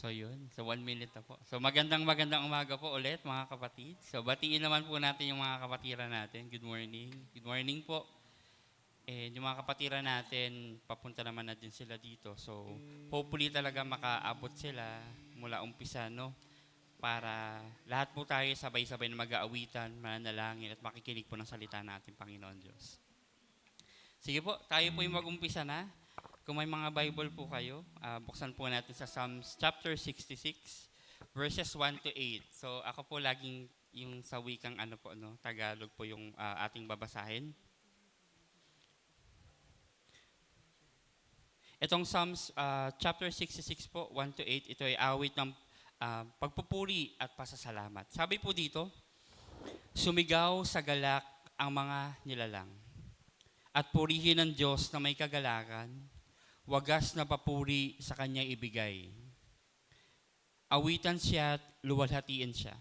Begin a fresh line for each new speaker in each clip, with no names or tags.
So yun, so 1 minute na po. So magandang umaga po ulit mga kapatid. So batiin naman po natin yung mga kapatiran natin. Good morning. Good morning po. And yung mga kapatiran natin, papunta naman na din sila dito. So hopefully talaga makaabot sila mula umpisa, no? Para lahat po tayo sabay-sabay na mag-aawitan, mananalangin at makikinig po ng salita natin, Panginoon Diyos. Sige po, tayo po yung mag-umpisa na. Kung may mga Bible po kayo, buksan po natin sa Psalms chapter 66, verses 1 to 8. So ako po laging yung sa wikang Tagalog po yung ating babasahin. Itong Psalms chapter 66 po, 1 to 8, ito ay awit ng pagpupuri at pasasalamat. Sabi po dito, sumigaw sa galak ang mga nilalang at purihin ng Diyos na may kagalakan, wagas na papuri sa kanya ibigay. Awitan siya at luwalhatiin siya.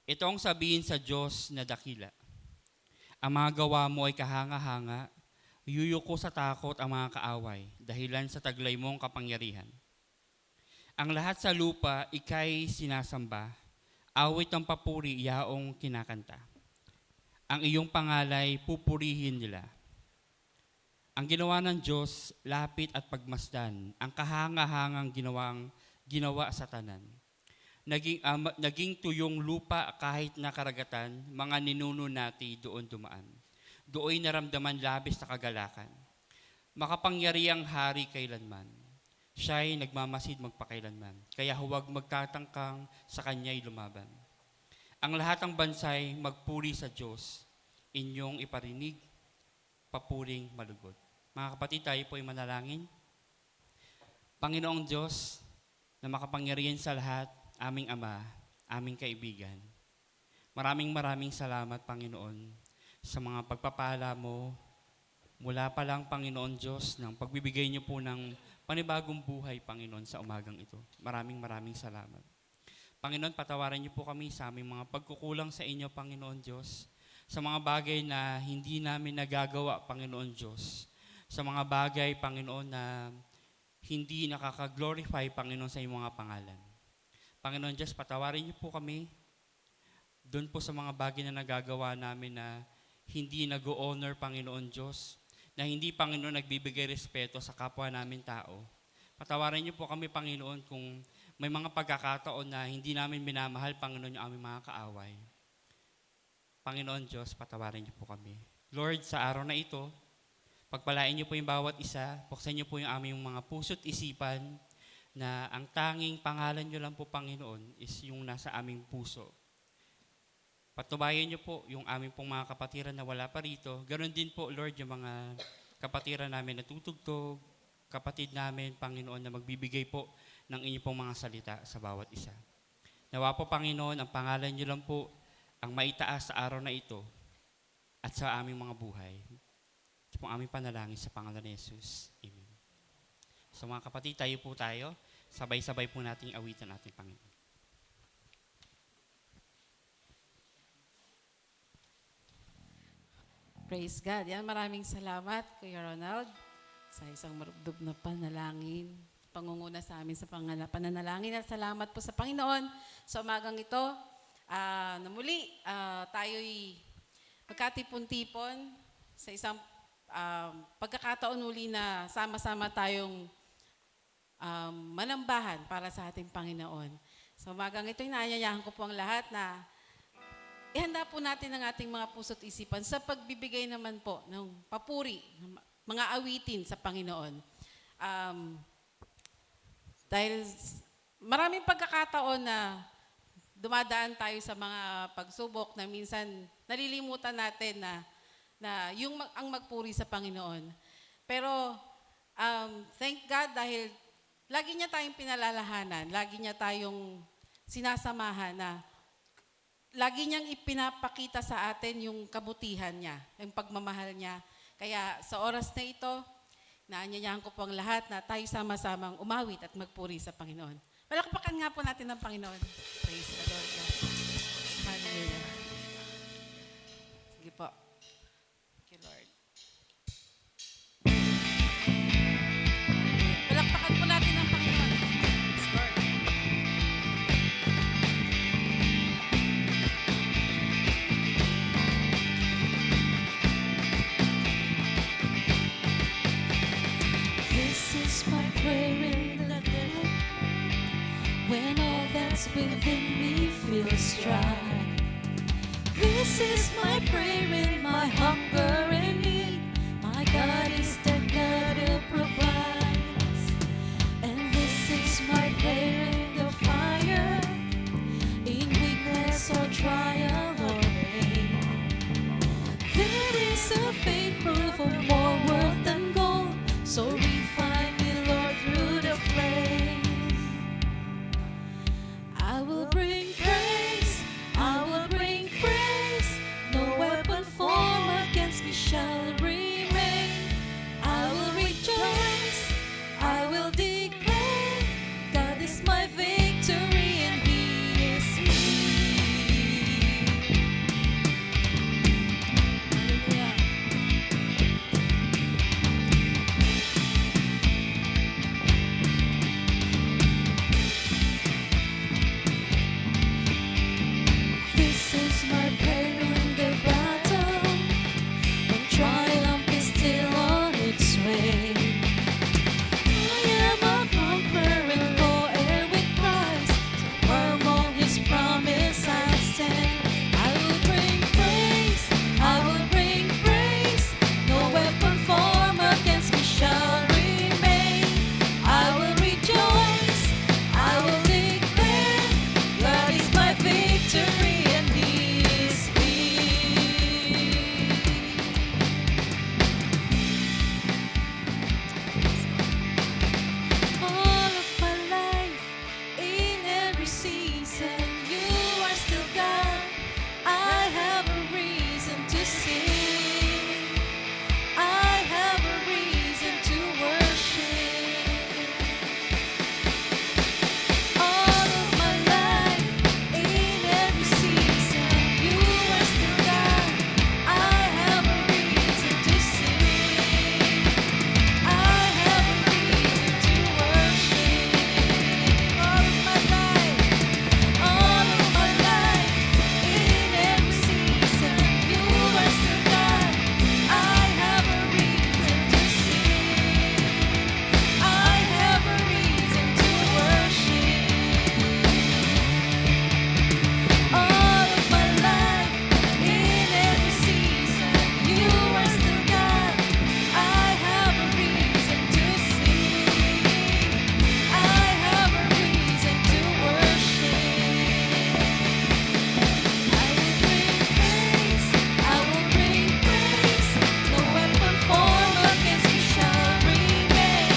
Ito ang sabihin sa Diyos na dakila. Ang mga gawa mo ay kahanga-hanga, yuyuko sa takot ang mga kaaway, dahilan sa taglay mong kapangyarihan. Ang lahat sa lupa, ika'y sinasamba, awit ng papuri, yaong kinakanta. Ang iyong pangalay, pupurihin nila. Ang ginawa ng Diyos, lapit at pagmasdan, ang kahanga-hangang ginawa sa tanan. Naging tuyong lupa kahit na karagatan, mga ninuno nati doon dumaan. Dooy naramdaman labis na kagalakan. Makapangyariang hari kailanman. Siya'y nagmamasid magpakailanman. Kaya huwag magtatangkang sa kanya'y lumaban. Ang lahat ng bansay magpuri sa Diyos. Inyong iparinig, papuring malugod. Mga kapatid, tayo po ay manalangin. Panginoong Diyos, na makapangyarihan sa lahat, aming Ama, aming kaibigan. Maraming salamat, Panginoon, sa mga pagpapala mo, mula pa lang, Panginoon Diyos, ng pagbibigay niyo po ng panibagong buhay, Panginoon, sa umagang ito. Maraming salamat. Panginoon, patawarin niyo po kami sa aming mga pagkukulang sa inyo, Panginoon Diyos, sa mga bagay na hindi namin nagagawa, Panginoon Diyos, sa mga bagay, Panginoon, na hindi nakaka-glorify, Panginoon, sa iyong mga pangalan. Panginoon Diyos, patawarin niyo po kami doon po sa mga bagay na nagagawa namin na hindi nag-honor, Panginoon Diyos, na hindi, Panginoon, nagbibigay respeto sa kapwa namin tao. Patawarin niyo po kami, Panginoon, kung may mga pagkakataon na hindi namin minamahal, Panginoon, yung aming mga kaaway. Panginoon Diyos, patawarin niyo po kami. Lord, sa araw na ito, pagpalain niyo po yung bawat isa, buksan niyo po yung aming mga puso't isipan na ang tanging pangalan niyo lang po, Panginoon, is yung nasa aming puso. Patubayan niyo po yung aming pong mga kapatiran na wala pa rito. Ganon din po, Lord, yung mga kapatiran namin na tutugtog, kapatid namin, Panginoon, na magbibigay po ng inyong pong mga salita sa bawat isa. Nawa po, Panginoon, ang pangalan niyo lang po ang maitaas sa araw na ito at sa aming mga buhay. Ito po aming panalangin sa pangalan ni Jesus. Amen. So mga kapatid, tayo. Sabay-sabay po nating awitan natin, Panginoon.
Praise God. Yan, maraming salamat, Kuya Ronald, sa isang marubdob na panalangin. Pangunguna sa amin sa pananalangin at salamat po sa Panginoon sa umagang ito na muli tayo'y magkatipon-tipon sa isang pagkakataon muli na sama-sama tayong manambahan para sa ating Panginoon. Sa umagang ito, inaanyayahan ko po ang lahat na ihanda po natin ang ating mga puso't isipan sa pagbibigay naman po ng papuri, mga awitin sa Panginoon. Dahil maraming pagkakataon na dumadaan tayo sa mga pagsubok na minsan nalilimutan natin na ang magpuri sa Panginoon. Pero thank God dahil lagi niya tayong pinalalahanan, lagi niya tayong sinasamahan na lagi niyang ipinapakita sa atin yung kabutihan niya, yung pagmamahal niya. Kaya sa oras na ito, naanyayahan ko po ang lahat na tayo sama-samang umawit at magpuri sa Panginoon. Palakpakan nga po natin ng Panginoon. Praise the Lord. Hallelujah. Sige po. Thank you, Lord. Palakpakan po natin ng Panginoon. Praise
that's within me feels dry. This is my prayer and my hunger and need. My God is the God who provides. And this is my prayer in the fire, in weakness or trial or pain. There is a faith proof of more worth than gold, so refine me, Lord, through the flame. I will bring praise, I will bring praise. No weapon formed against me shall remain. I will rejoice, I will declare, God is my victory and He is me. Hallelujah. This is my prayer in the battle, when triumph is still on its way. I am a conqueror and co-heir with Christ, so firm on His promise I'll stand. I will bring praise, I will bring praise. No weapon formed against me shall remain. I will rejoice, I will declare, God is my victory and He is me. All of my life, in every season, You are still God. I have a reason to sing. I have a reason to worship. All of my life, in every season, You are still God. I have a reason to sing. I have a reason to worship. All of my life, in every season, You are still God. I have a reason to sing. I have a reason to worship. All of my life, in every season, You are still God. I have a reason to sing. I have a reason to worship. I will bring praise, no weapon formed against me shall remain.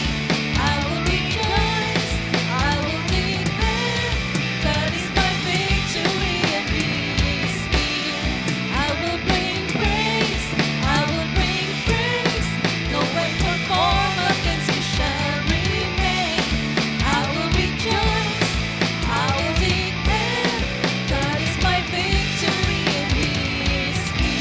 I will rejoice, I will declare, God is my victory and He is me. I will bring praise, I will bring praise. No weapon formed against me shall remain. I will rejoice, I will declare, God is my victory and He is me.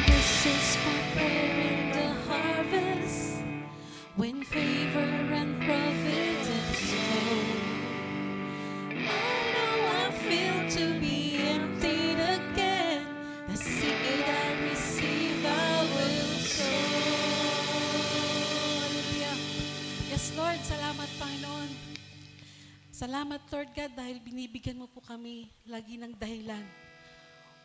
This is my prayer in the harvest, when favor and providence flow. I know I feel to be emptied again. The seed I receive, I will sow. Hallelujah. Yes, Lord, salamat, Panginoon. Salamat, Lord God, dahil binibigyan mo po kami lagi ng dahilan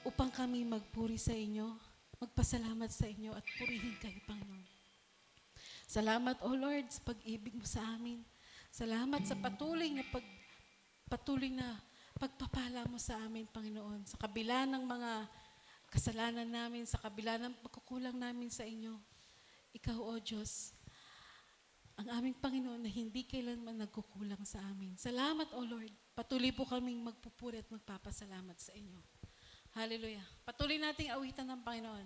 upang kami magpuri sa inyo, magpasalamat sa inyo at purihin kayo, Panginoon. Salamat, O Lord, sa pag-ibig mo sa amin. Salamat sa patuloy na pagpapala mo sa amin, Panginoon. Sa kabila ng mga kasalanan namin, sa kabila ng pagkukulang namin sa inyo, Ikaw, O Diyos, ang aming Panginoon na hindi kailanman nagkukulang sa amin. Salamat, O Lord. Patuloy po kaming magpupuri at magpapasalamat sa inyo. Hallelujah. Patuloy nating awitan ng Panginoon.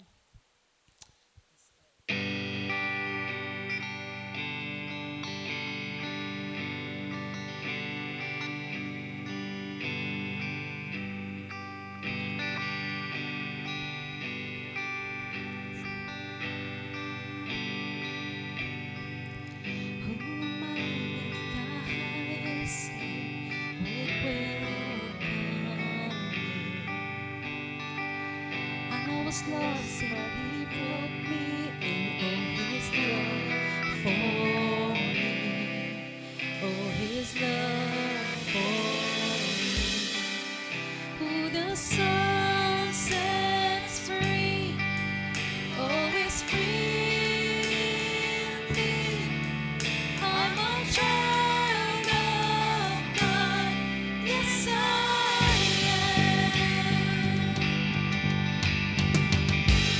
Who am I that the highest would was lost and He brought me in. Oh, His love for me. Oh, His love for me. Who the Son sets free, oh, is free indeed. I'm a child of God, yes I am.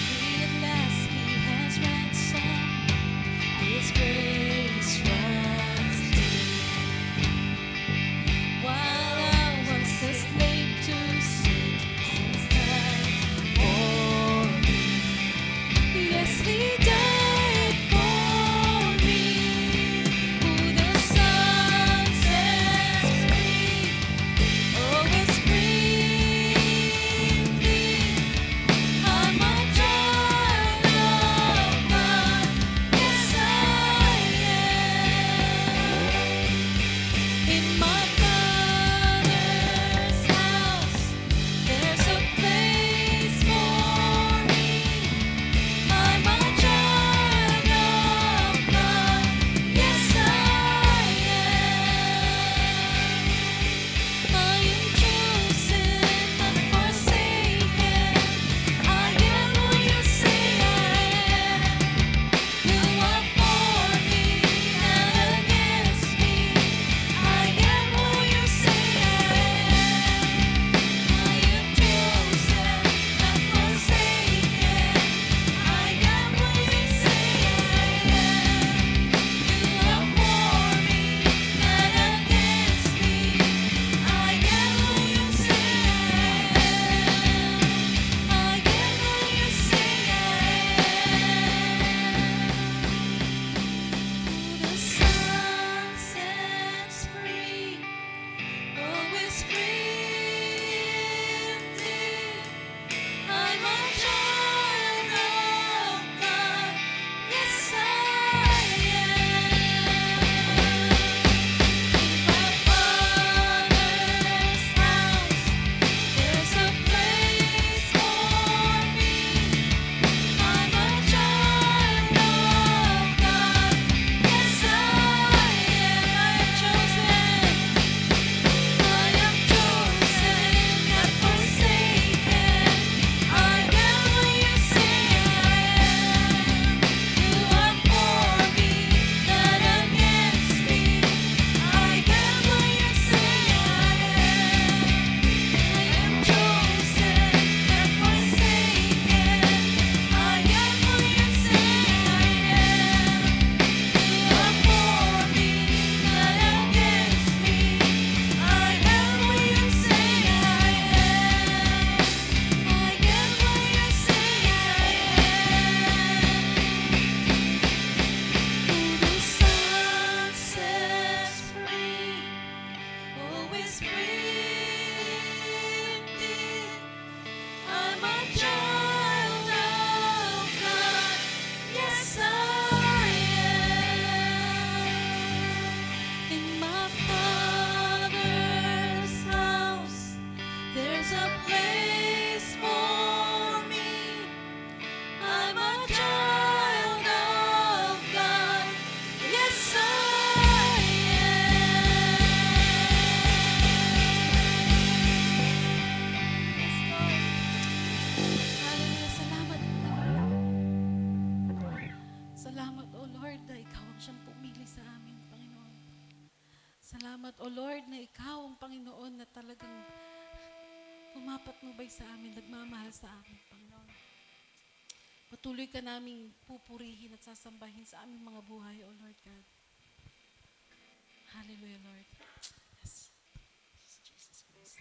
Free at last, He has ransomed, His grace runs deep. While I was a slave to sin, He died for me. Yes, He died for me. Who the Son sets free, oh, is free indeed. I'm a child of God, yes I am. In my Father's house, there's a place for me. I'm a child of God, yes I am. I am chosen, not forsaken. I am who you say I am. You are for me, not against me. I am who you say I am. I am chosen, not forsaken. I am who you say I am. You are for me, not against me. I am who you say I am. I am who you say I am. Who the Son sets free, oh, is free indeed. I'm a child of God, yes I am. In my Father's house, there's a place for me. I'm a child of God, yes I am. I am chosen, not forsaken. I am who you say I am. You are for me, not against me. I am who you say I am. I am chosen, not forsaken. I am who you say I am. You are for me, not against me. I am who you say I am. I am who you say I am. Who the Son sets free, oh, is free indeed. I'm a child of God, yes I am. In my Father's house, there's a place for me. I'm a child of God, yes I am. Yes, Lord. Hallelujah. Salamat. Salamat, O Lord, na Ikaw ang siyang pumili sa amin, Panginoon. Salamat, O Lord, na Ikaw ang Panginoon na talagang pumapatnubay sa amin, nagmamahal sa amin, Panginoon. Patuloy ka naming pupurihin at sasambahin sa aming mga buhay, O Lord God. Hallelujah, Lord. Yes. Jesus Christ.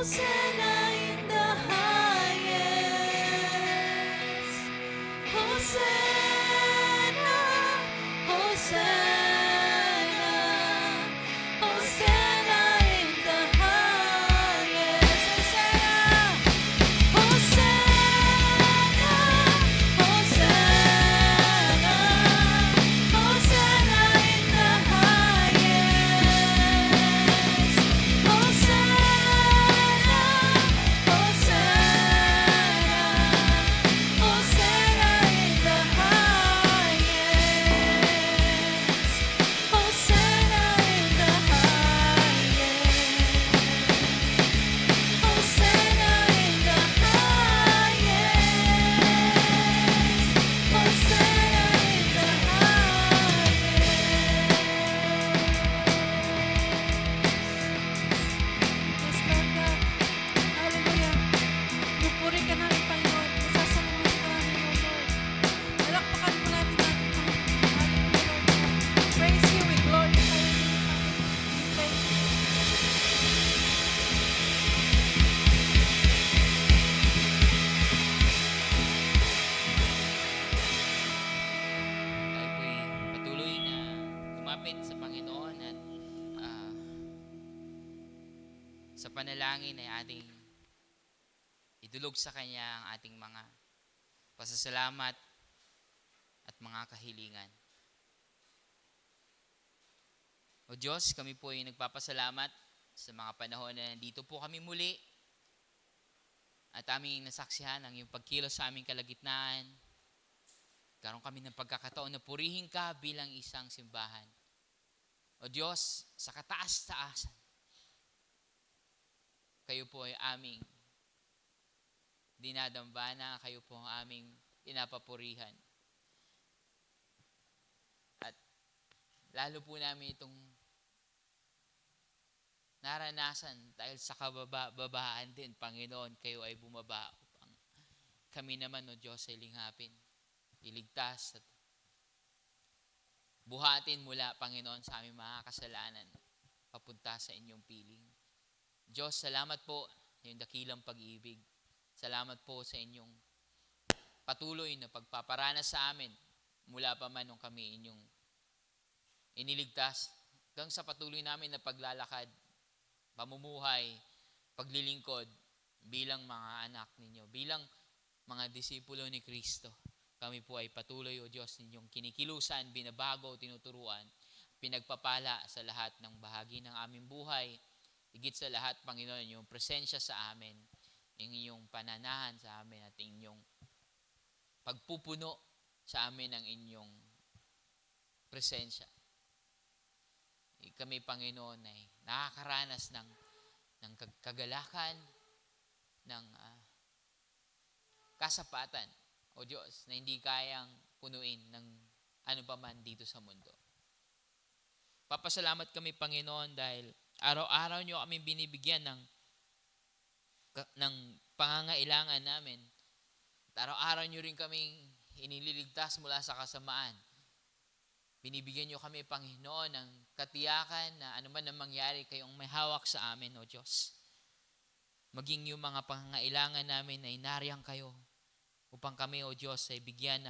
Hosanna in the highest. Hosanna, Hosanna, Hosanna in the highest. Hosanna, Hosanna, Hosanna, Hosanna in the highest. Hosanna, Hosanna, Hosanna in the highest. Hosanna in the highest. Hosanna in the highest. Hosanna in the highest. Yes, Lord God. Hallelujah. Pupuri ka namin, Panginoon. Pasasalamat ka namin, O Lord. Palakpakan mo natin natin, Panginoon. Hallelujah, Lord God. Praise you, we glorify your name, Panginoon. We thank you.
Tayo po'y patuloy na lumapit sa Panginoon at sa panalangin ay ating idulog sa Kanya ang ating mga pasasalamat at mga kahilingan. O Diyos, kami po ay nagpapasalamat sa mga panahon na nandito po kami muli at aming nasaksihan ang iyong pagkilos sa aming kalagitnaan. Karoon kami ng pagkakataon na purihin ka bilang isang simbahan. O Diyos, sa kataas-taasan, kayo po ay aming dinadambana, kayo po ang aming pinapapurihan. At lalo po namin itong naranasan dahil sa kababaan din, Panginoon, kayo ay bumaba upang kami naman, O Diyos, ay linghapin, iligtas at buhatin mula, Panginoon, sa aming mga kasalanan papunta sa inyong piling. Diyos, salamat po sa iyong dakilang pag-ibig. Salamat po sa inyong patuloy na pagpaparanas sa amin mula pa man nung kami inyong iniligtas hanggang sa patuloy namin na paglalakad, pamumuhay, paglilingkod bilang mga anak ninyo, bilang mga disipulo ni Kristo. Kami po ay patuloy, O Diyos, ninyong kinikilusan, binabago, tinuturuan, pinagpapala sa lahat ng bahagi ng aming buhay. Higit sa lahat, Panginoon, yung presensya sa amin, yung inyong pananahan sa amin at inyong pagpupuno sa amin ng inyong presensya. Kami, Panginoon, ay nakakaranas ng kagalakan, ng kasapatan, O Diyos, na hindi kayang punuin ng ano pa man dito sa mundo. Papasalamat kami, Panginoon, dahil araw-araw nyo kami binibigyan ng pangangailangan namin. At araw-araw nyo rin kaming inililigtas mula sa kasamaan. Binibigyan nyo kami, Panginoon, ng katiyakan na anuman ang mangyari, kayong may hawak sa amin, O Diyos. Maging yung mga pangangailangan namin ay nariyang kayo upang kami, O Diyos, ay bigyan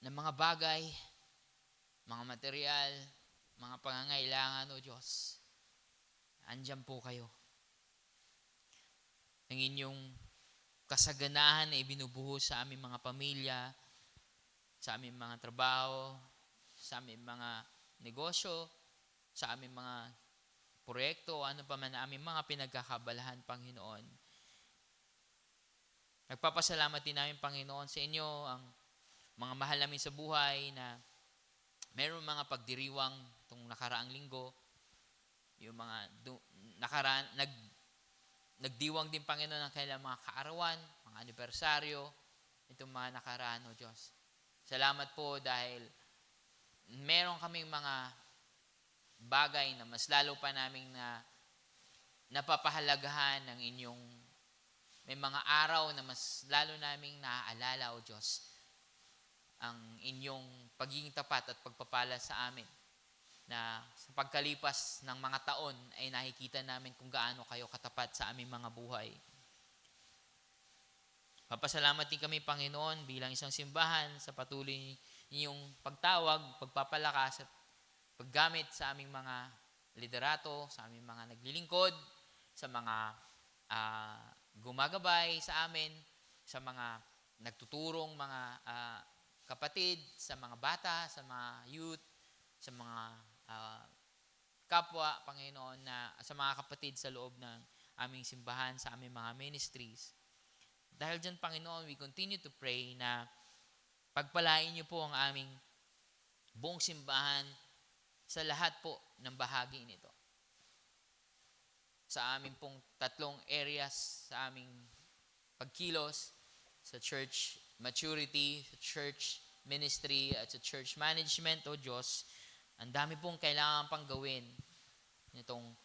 ng mga bagay, mga material, mga pangangailangan, O Diyos. Andyan po kayo. Ang inyong kasaganahan na ibinubuhos sa aming mga pamilya, sa aming mga trabaho, sa aming mga negosyo, sa aming mga proyekto, ano pa man aming mga pinagkakabalahan, Panginoon. Nagpapasalamat din namin, Panginoon, sa inyo ang mga mahal namin sa buhay na mayroong mga pagdiriwang itong nakaraang linggo, yung mga nagdiwang din, Panginoon, ng kailang mga kaarawan, mga anibersaryo, itong mga nakaraan, O Diyos. Salamat po dahil meron kaming mga bagay na mas lalo pa naming napapahalagahan ng inyong, may mga araw na mas lalo naming naaalala, O Diyos, ang inyong pagiging tapat at pagpapala sa amin. na sa pagkalipas ng mga taon ay nakikita namin kung gaano kayo katapat sa aming mga buhay. Papasalamat din kami, Panginoon, bilang isang simbahan sa patuloy niyong pagtawag, pagpapalakas at paggamit sa aming mga liderato, sa aming mga naglilingkod, sa mga gumagabay sa amin, sa mga nagtuturong mga kapatid, sa mga bata, sa mga youth, sa mga kapwa, Panginoon, na sa mga kapatid sa loob ng aming simbahan, sa aming mga ministries. Dahil dyan, Panginoon, we continue to pray na pagpalain niyo po ang aming buong simbahan sa lahat po ng bahagi nito. Sa aming pong 3 areas, sa aming pagkilos, sa church maturity, sa church ministry, at sa church management, O Diyos, ang dami pong kailangan pang gawin nitong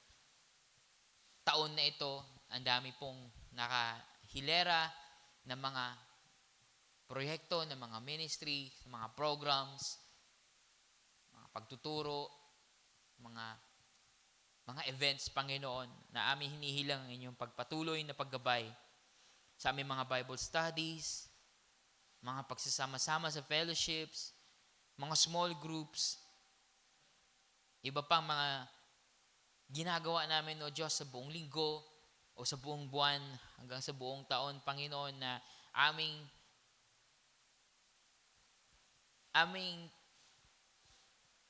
taon na ito. Ang dami pong nakahilera ng mga proyekto, ng mga ministry, mga programs, mga pagtuturo, mga events, Panginoon, na aming hinihilang ang inyong pagpatuloy na paggabay sa aming mga Bible studies, mga pagsasama-sama sa fellowships, mga small groups, iba pang mga ginagawa namin, O Diyos, sa buong linggo o sa buong buwan hanggang sa buong taon, Panginoon, na aming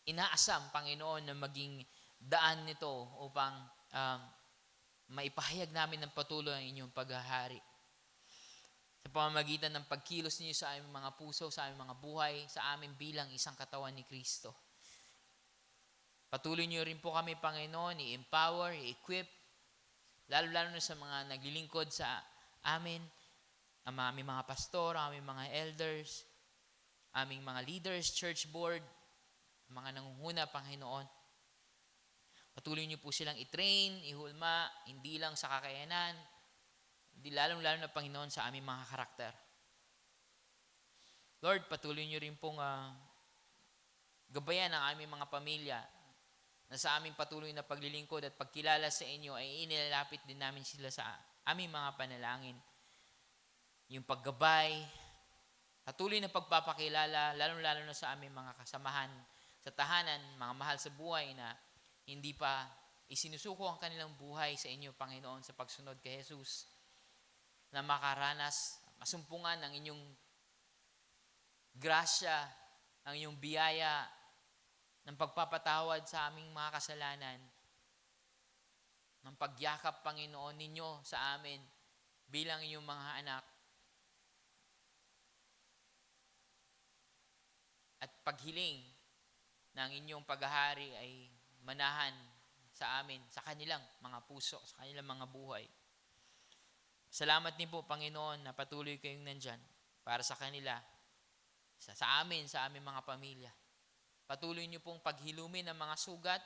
inaasam, Panginoon, na maging daan nito upang maipahayag namin ng patuloy ang inyong paghahari. Sa pamamagitan ng pagkilos niyo sa aming mga puso, sa aming mga buhay, sa amin bilang isang katawan ni Kristo. Patuloy niyo rin po kami, Panginoon, i-empower, i-equip, lalo-lalo na sa mga naglilingkod sa amin, ang aming mga pastor, ang aming mga elders, aming mga leaders, church board, mga nangunguna, Panginoon. Patuloy niyo po silang i-train, ihulma, hindi lang sa kakayanan, hindi lalong-lalo na, Panginoon, sa aming mga karakter. Lord, patuloy niyo rin pong gabayan ang aming mga pamilya, na sa aming patuloy na paglilingkod at pagkilala sa inyo ay inilalapit din namin sila sa aming mga panalangin. Yung paggabay, patuloy na pagpapakilala, lalong-lalo na sa aming mga kasamahan sa tahanan, mga mahal sa buhay na hindi pa isinusuko ang kanilang buhay sa inyo, Panginoon, sa pagsunod kay Jesus, na makaranas, masumpungan ang inyong grasya, ang inyong biyaya, ng pagpapatawad sa aming mga kasalanan, ng pagyakap, Panginoon, ninyo sa amin bilang inyong mga anak, at paghiling na ang inyong paghahari ay manahan sa amin, sa kanilang mga puso, sa kanilang mga buhay. Salamat din po, Panginoon, na patuloy kayong nandyan para sa kanila, sa amin, sa aming mga pamilya. Patuloy niyo pong paghilumin ng mga sugat.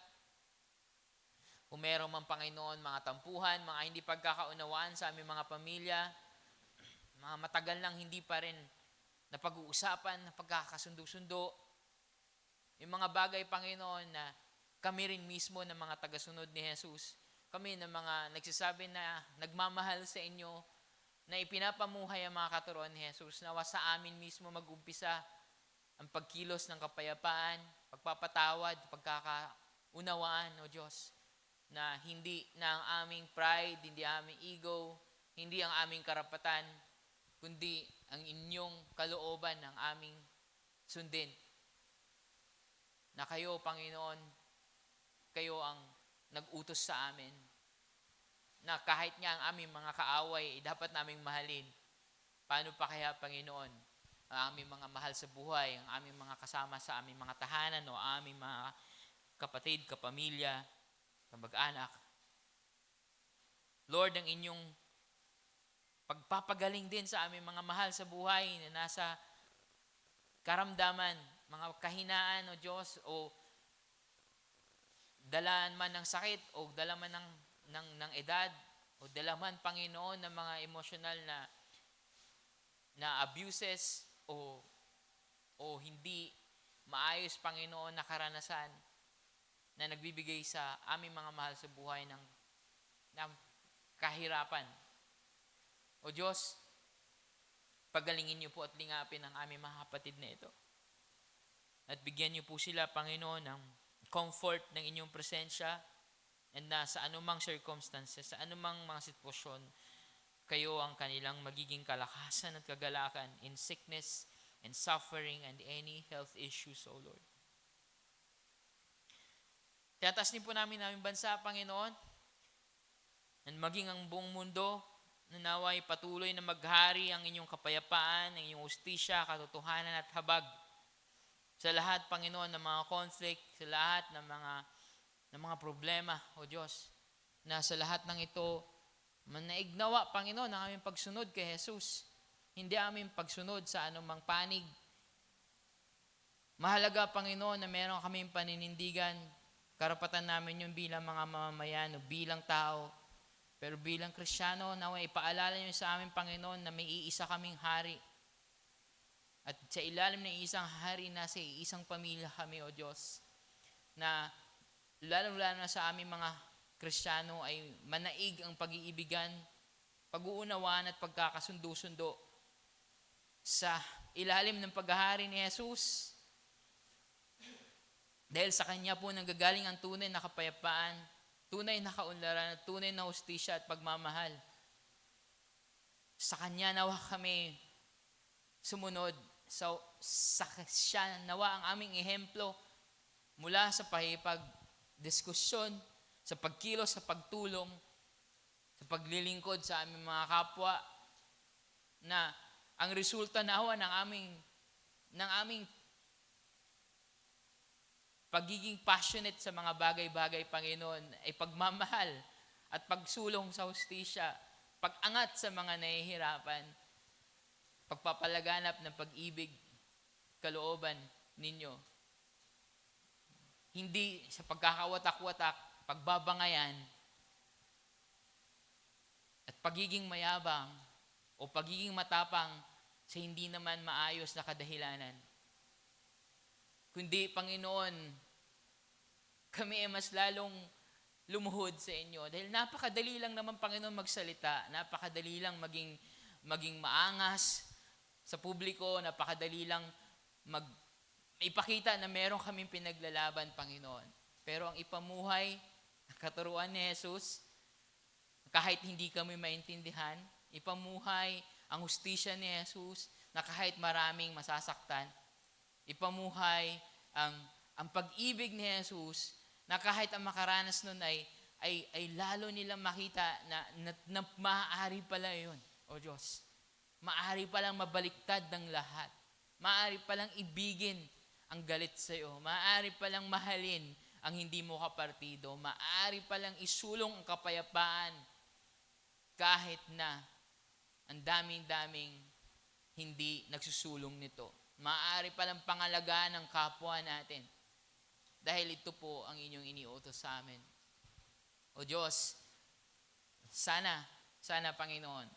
Kung meron man, Panginoon, mga tampuhan, mga hindi pagkakaunawaan sa aming mga pamilya, mga matagal nang hindi pa rin na pag-uusapan, na pagkakasundo-sundo, yung mga bagay, Panginoon, na kami rin mismo ng mga tagasunod ni Jesus, kami ng mga nagsasabi na nagmamahal sa inyo, na ipinapamuhay ang mga katuruan ni Jesus, nawa sa amin mismo mag-umpisa ang pagkilos ng kapayapaan, pagpapatawad, pagkakaunawaan, O Diyos, na hindi na ang aming pride, hindi ang aming ego, hindi ang aming karapatan, kundi ang inyong kalooban ng aming sundin. Na kayo, Panginoon, kayo ang nag-utos sa amin, na kahit nga ang aming mga kaaway, dapat naming mahalin. Paano pa kaya, Panginoon, ang aming mga mahal sa buhay, ang aming mga kasama sa aming mga tahanan, o aming mga kapatid, kapamilya, kamag-anak. Lord, ang inyong pagpapagaling din sa aming mga mahal sa buhay na nasa karamdaman, mga kahinaan, O Diyos, o dalaan man ng sakit, o dala man ng edad, o dala man, Panginoon, ng mga emosyonal na abuses, o hindi maayos, Panginoon, na karanasan. na nagbibigay sa aming mga mahal sa buhay ng kahirapan. O Diyos, pagalingin niyo po at lingapin ang aming mga kapatid na ito. At bigyan niyo po sila, Panginoon, ng comfort ng inyong presensya, and na sa anumang circumstances, sa anumang mga sitwasyon, kayo ang kanilang magiging kalakasan at kagalakan in sickness and suffering and any health issues, O Lord. Tiyataas din po namin aming bansa, Panginoon, and maging ang buong mundo, na naway patuloy na maghari ang inyong kapayapaan, ang inyong ustisya, katotohanan at habag sa lahat, Panginoon, ng mga conflict, sa lahat ng mga problema, O Diyos, na sa lahat ng ito, manaignawa, Panginoon, ang aming pagsunod kay Jesus. Hindi aming pagsunod sa anumang panig. Mahalaga, Panginoon, na meron kaming paninindigan. Karapatan namin yun bilang mga mamamayan o bilang tao. Pero bilang Kristiyano, naway ipaalala niyo sa amin, Panginoon, na may iisa kaming hari. At sa ilalim ng isang hari, nasa isang pamilya kami, O Diyos, na lalo-lalo na sa aming mga Kristiyano ay manaig ang pag-iibigan, pag-uunawaan at pagkakasundo-sundo sa ilalim ng paghahari ni Jesus. Dahil sa Kanya po nanggagaling ang tunay na kapayapaan, tunay na kaunlaran at tunay na hustisya at pagmamahal. Sa Kanya nawa kami sumunod. Sa siya nawa ang aming ehemplo mula sa diskusyon, sa pagkilos, sa pagtulong, sa paglilingkod sa aming mga kapwa, na ang resulta nawa ng aming pagiging passionate sa mga bagay-bagay, Panginoon, ay pagmamahal at pagsulong sa hustisya, pag-angat sa mga nahihirapan, pagpapalaganap ng pag-ibig, kalooban ninyo. Hindi sa pagkakawatak-watak, pagbabangayan, at pagiging mayabang o pagiging matapang sa hindi naman maayos na kadahilanan. Kundi, Panginoon, kami ay mas lalong lumuhod sa inyo. Dahil napakadali lang naman, Panginoon, magsalita. Napakadali lang maging maangas sa publiko. Napakadali lang ipakita na meron kaming pinaglalaban, Panginoon. Pero ang ipamuhay, ang katuruan ni Jesus, kahit hindi kami maintindihan, ipamuhay ang hustisya ni Jesus na kahit maraming masasaktan, ipamuhay ang pag-ibig ni Jesus na kahit ang makaranas nun ay lalo nilang makita na maaari pala yun, O Diyos. Maaari palang mabaliktad ng lahat. Maaari palang ibigin ang galit sa iyo. Maaari palang mahalin ang hindi mo kapartido. Maaari palang isulong ang kapayapaan kahit na ang daming-daming hindi nagsusulong nito. Maaari palang pangalagaan ng kapwa natin. Dahil ito po ang inyong iniutos sa amin. O Diyos, sana Panginoon,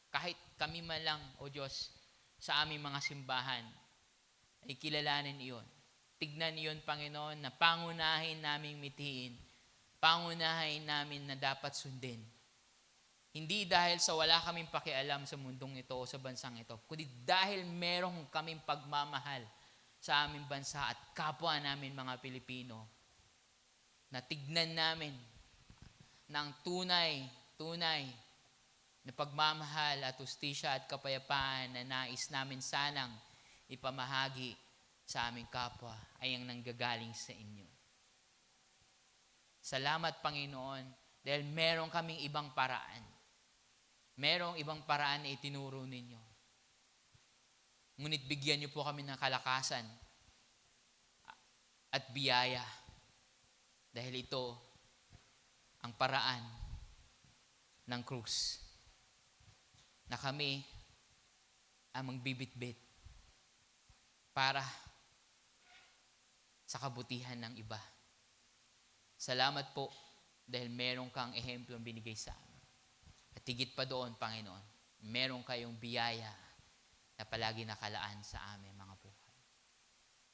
kahit kami man lang, O Diyos, sa aming mga simbahan, ay kilalanin iyon. Tignan iyon, Panginoon, na pangunahin naming mitiin, pangunahin namin na dapat sundin. Hindi dahil sa wala kaming pakialam sa mundong ito o sa bansang ito, kundi dahil merong kaming pagmamahal sa aming bansa at kapwa namin mga Pilipino, na tignan namin ng tunay na pagmamahal at hustisya at kapayapaan na nais namin sanang ipamahagi sa aming kapwa ay ang nanggagaling sa inyo. Salamat, Panginoon, dahil meron kaming ibang paraan. Merong ibang paraan na itinuro ninyo. Ngunit bigyan niyo po kami ng kalakasan at biyaya dahil ito ang paraan ng krus na kami ang magbibitbit para sa kabutihan ng iba. Salamat po dahil meron kang ehemplong binigay sa amin. At higit pa doon, Panginoon, meron kayong biyaya na palagi nakalaan sa amin mga buhay.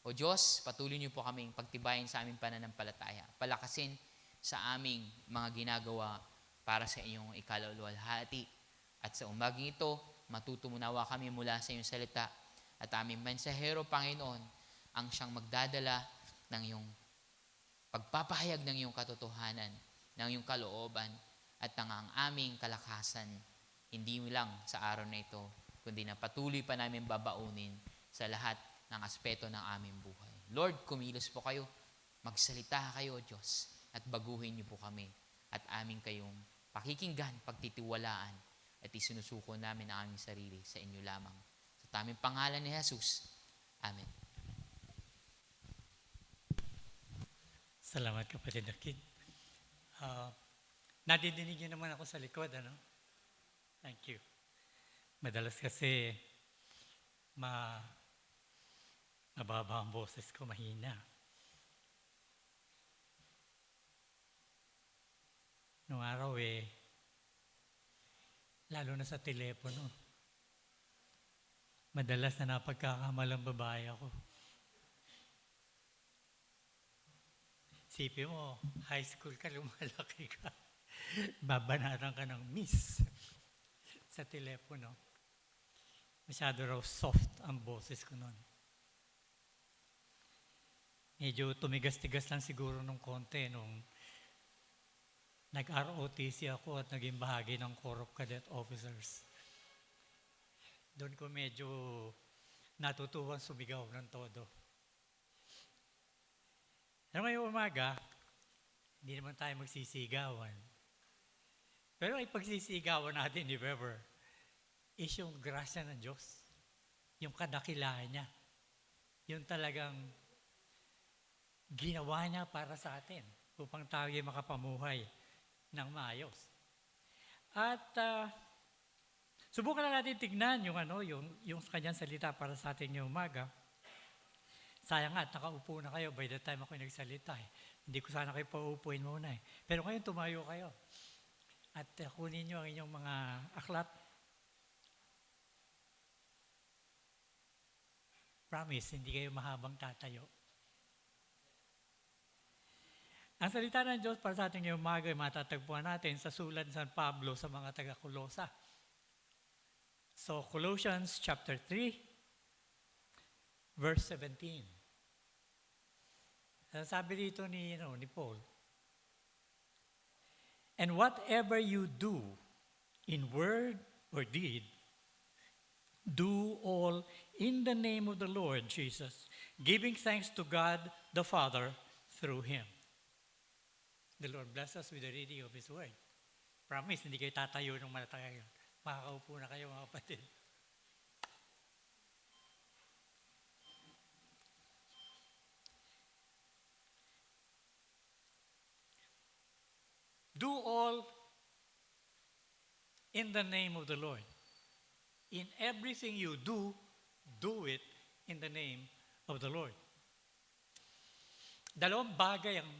O O Diyos, patuloy niyo po kaming pagtibayin sa aming pananampalataya. Palakasin sa aming mga ginagawa para sa inyong ikaluluwalhati. At sa umaging ito, matutumunawa kami mula sa iyong salita. At aming mensahero, Panginoon, ang siyang magdadala ng iyong pagpapahayag ng iyong katotohanan, ng iyong kalooban, at ng ang aming kalakasan, hindi lang sa araw na ito, kundi na patuloy pa namin babaunin sa lahat ng aspeto ng aming buhay. Lord, kumilos po kayo, magsalita kayo, Diyos, at baguhin niyo po kami, at aming kayong pakikinggan, pagtitiwalaan, at isinusuko namin ang aming sarili sa inyo lamang. Sa taming pangalan ni Jesus. Amen.
Salamat, kapatid Akid. Nadidinig niyo naman ako sa likod, ano? Thank you. Madalas kasi mababa ang boses ko, mahina. Noong araw lalo na sa telepono, madalas na napagkakamalang babae ako. Sipin mo, high school ka, lumalaki ka. Babanatan ka ng miss sa telepono. Masyado raw soft ang boses ko noon. Medyo tumigas-tigas lang siguro nung konti nung nag-ROTC ako at naging bahagi ng Corps of Cadet Officers. Doon ko medyo natutuwang sumigaw ng todo. Pero ngayong umaga, hindi naman tayo magsisigawan. Pero ay pagsisigawan natin, if ever, is yung grasya ng Diyos. Yung kadakilaan niya. Yung talagang ginawa niya para sa atin upang tayo makapamuhay ng maayos. At subukan na natin tignan yung kanyang salita para sa atin ngayong umaga. Sayang nga, nakaupo na kayo by the time ako nagsalita. Hindi ko sana kayo pauupuin muna. Pero ngayon tumayo kayo. At kunin nyo ang inyong mga aklat. Promise, hindi kayo mahabang tatayo. Ang salita ng Diyos para sa ating ngayong umaga ay matatagpuan natin sa sulat ni San Pablo sa mga taga-Kolosa. So, Colossians chapter 3, verse 17. Sabi dito ni Paul, "And whatever you do in word or deed, do all in the name of the Lord Jesus, giving thanks to God the Father through Him." The Lord bless us with the reading of His Word. Promise, hindi kayo tatayo ng malatagal. Makakaupo na kayo, mga kapatid. Do all in the name of the Lord. In everything you do, do it in the name of the Lord. Dalawang bagay ang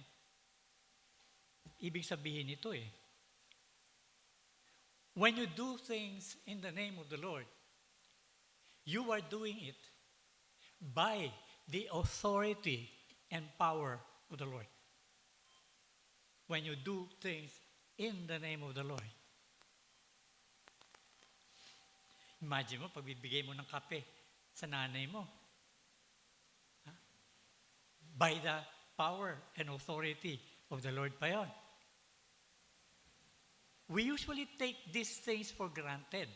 ibig sabihin nito . When you do things in the name of the Lord, you are doing it by the authority and power of the Lord. When you do things in the name of the Lord. Imagine mo, pagbibigay mo ng kape sa nanay mo. By the power and authority of the Lord pa yun. We usually take these things for granted.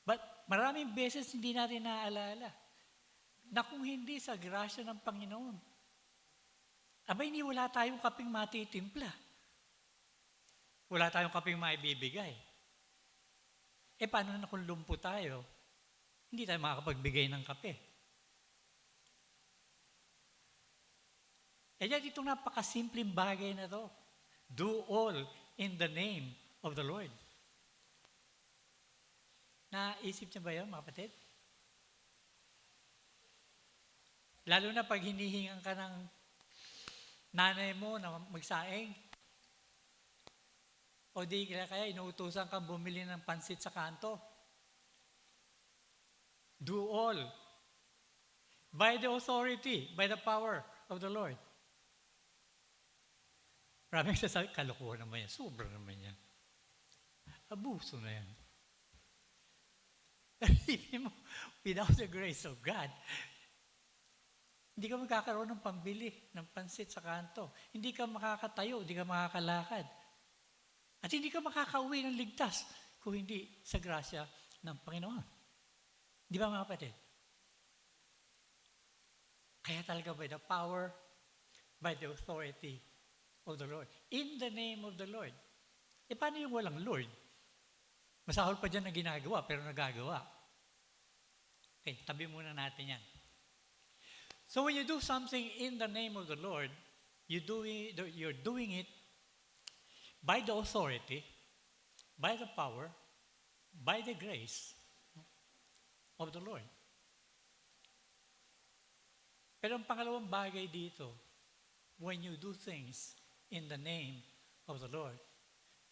But maraming beses hindi natin naaalala na kung hindi sa grasya ng Panginoon, abay, wala tayong kaping matitimpla. Wala tayong kaping maibibigay. Paano na kung lumpo tayo? Hindi tayo makakapagbigay ng kape. Diyan itong napakasimpleng bagay na to. Do all in the name of the Lord. Naisip niyo ba yun, mga kapatid? Lalo na pag hinihingan ka ng nanay mo na magsaing, o di kaya inuutusan kang bumili ng pansit sa kanto. Do all by the authority, by the power of the Lord. Maraming sasabi, kalokohan naman yan, sobra naman yan. Abuso na yan. Isipin mo, without the grace of God, hindi ka magkakaroon ng pambili ng pansit sa kanto. Hindi ka makakatayo, hindi ka makakalakad. At hindi ka makakauwi ng ligtas kung hindi sa grasya ng Panginoon. Di ba mga kapatid? Kaya talaga by the power, by the authority of the Lord. In the name of the Lord. E paano yung walang Lord? Masahol pa dyan na ginagawa, pero nagagawa. Okay, tabi muna natin yan. So when you do something in the name of the Lord, you're doing it by the authority, by the power, by the grace of the Lord. Pero ang pangalawang bagay dito, when you do things in the name of the Lord,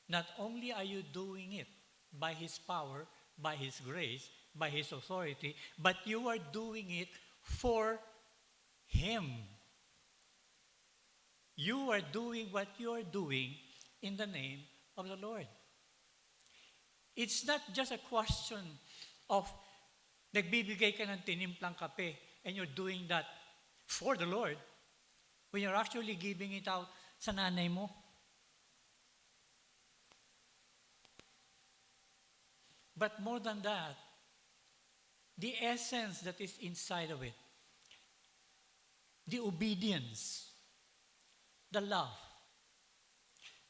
not only are you doing it by His power, by His grace, by His authority, but you are doing it for Him. You are doing what you are doing in the name of the Lord. It's not just a question of nagbibigay ka ng tinimplang kape and you're doing that for the Lord when you're actually giving it out sa nanay mo. But more than that, the essence that is inside of it, the obedience, the love,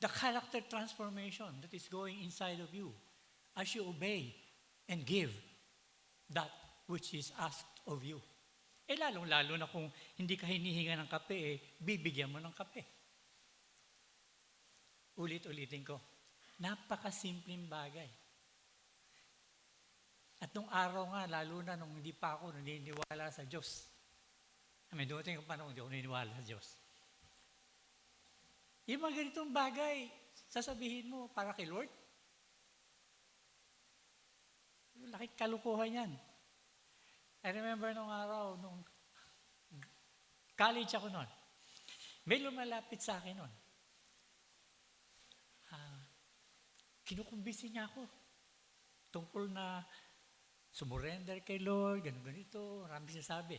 the character transformation that is going inside of you as you obey and give that which is asked of you. Eh lalong-lalo na kung hindi ka hinihinga ng kape, bibigyan mo ng kape. Ulit-ulitin ko, napakasimpleng bagay. At nung araw nga, lalo na nung hindi pa ako naniniwala sa Diyos. Dumating yung panahon, hindi ako naniniwala sa Diyos. Yung mga ganitong bagay, sasabihin mo, para kay Lord? Laking kalukuhan yan. I remember nung araw, nung college ako noon, may lumalapit sa akin noon. Kinukumbisi niya ako tungkol na sumurrender kay Lord, ganito, marami sinasabi.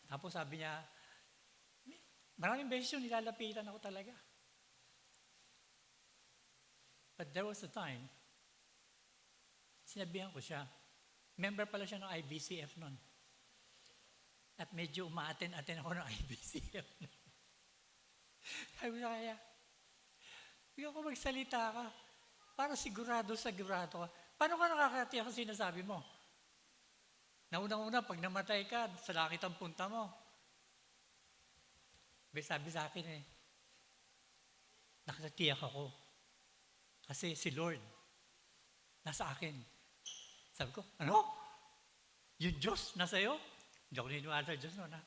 Tapos sabi niya, maraming beses yun, nilalapitan ako talaga. But there was a time, sinabihan ko siya, member pala siya ng IBCF noon. At medyo umaaten-aten ako ng IBCF noon. Sabi ko kaya, bigyan ko magsalita ka, para sigurado ka. Paano ka nakakatiyak ang sinasabi mo? Naunang-una, pag namatay ka, sa langit ang punta mo. Sabi sa akin nakatiyak ako. Kasi si Lord, nasa akin. Sabi ko, ano? Yung Diyos nasa iyo? Hindi ako niniwala sa Diyos noon, ha?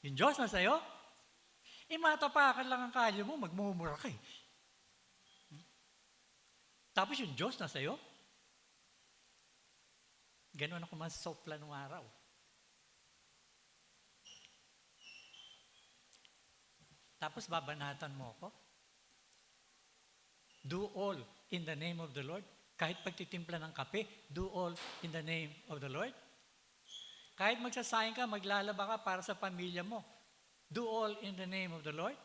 Yung Diyos nasa iyo? Matapakan lang ang kalyo mo, magmumura ka eh. Tapos yung Diyos nasa iyo? Ganon ako masopla nung araw. Tapos babanatan mo ako. Do all in the name of the Lord. Kahit pagtitimpla ng kape, do all in the name of the Lord. Kahit magsasayang ka, maglalaba ka para sa pamilya mo, do all in the name of the Lord.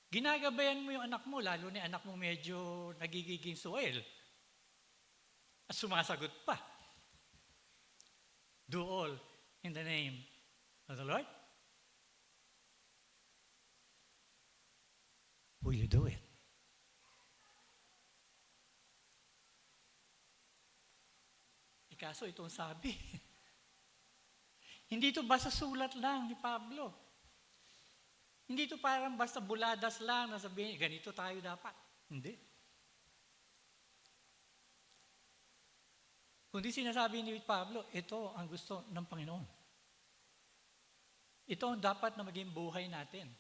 Ginagabayan mo yung anak mo, lalo ni anak mo medyo nagigiging suwel. At sumasagot pa. Do all in the name of the Lord. Will you do it? Kaso itong sabi, hindi ito basta sulat lang ni Pablo. Hindi ito parang basta buladas lang na sabihin, ganito tayo dapat. Hindi. Kundi sinasabi ni Pablo, ito ang gusto ng Panginoon. Ito ang dapat na maging buhay natin.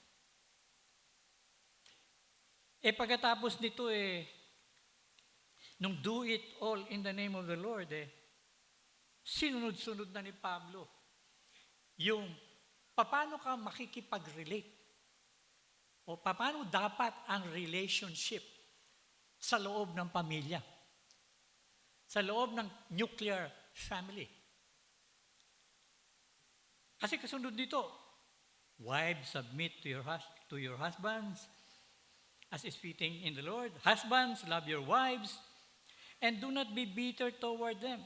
Pagkatapos nito nung do it all in the name of the Lord, sinunod-sunod na ni Pablo yung paano ka makikipag-relate o paano dapat ang relationship sa loob ng pamilya, sa loob ng nuclear family. Kasi kasunod dito, wives, submit to your husbands as is fitting in the Lord. Husbands, love your wives and do not be bitter toward them.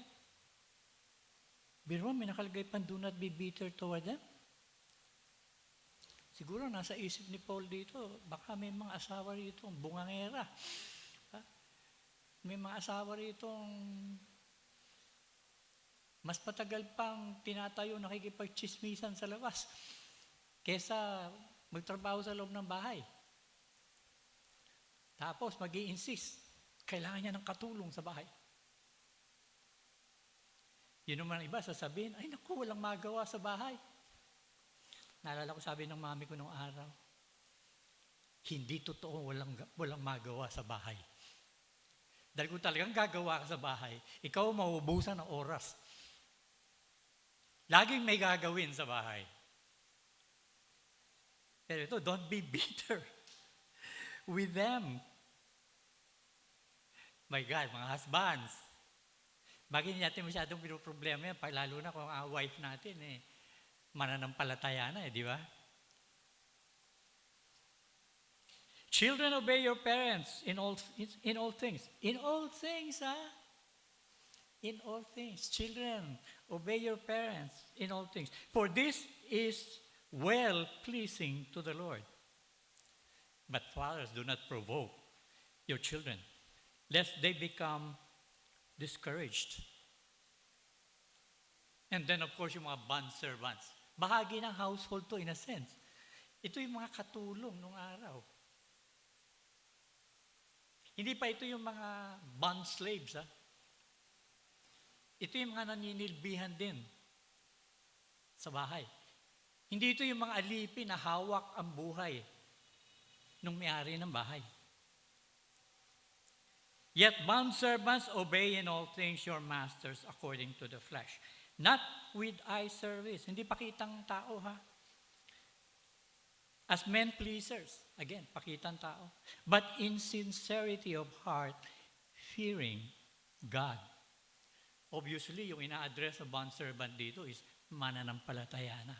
Biro, may nakalagay pa, do not be bitter toward them. Siguro nasa isip ni Paul dito, baka may mga asawa rito, bungangera. Ha? May mga asawa rito, mas matagal pang tinatayo nakikipagchismisan sa labas kesa magtrabaho sa loob ng bahay. Tapos mag-i-insist, kailangan niya ng katulong sa bahay. Yun naman iba, sasabihin, ay naku, walang magawa sa bahay. Naalala ko sabi ng mami ko nung araw, hindi totoo walang magawa sa bahay. Dahil kung talagang gagawa ka sa bahay, ikaw mauubusan ng oras. Laging may gagawin sa bahay. Pero ito, don't be bitter with them. My God, mga husbands, bakit hindi natin masyadong pinoproblema yan? Lalo na kung ang wife natin, mananampalataya na, di ba? Children, obey your parents in all things. In all things, ha? In all things. Children, obey your parents in all things. For this is well-pleasing to the Lord. But fathers, do not provoke your children, lest they become discouraged. And then, of course, yung mga bond servants. Bahagi ng household to in a sense. Ito yung mga katulong nung araw. Hindi pa ito yung mga bond slaves, ha? Ito yung mga naninilbihan din sa bahay. Hindi ito yung mga alipin na hawak ang buhay nung may-ari ng bahay. Yet bondservants, obey in all things your masters according to the flesh, not with eye service. Hindi pakitang tao, ha? As men pleasers. Again, pakitang tao. But in sincerity of heart, fearing God. Obviously, yung ina-address ng bondservant dito is mananampalataya na.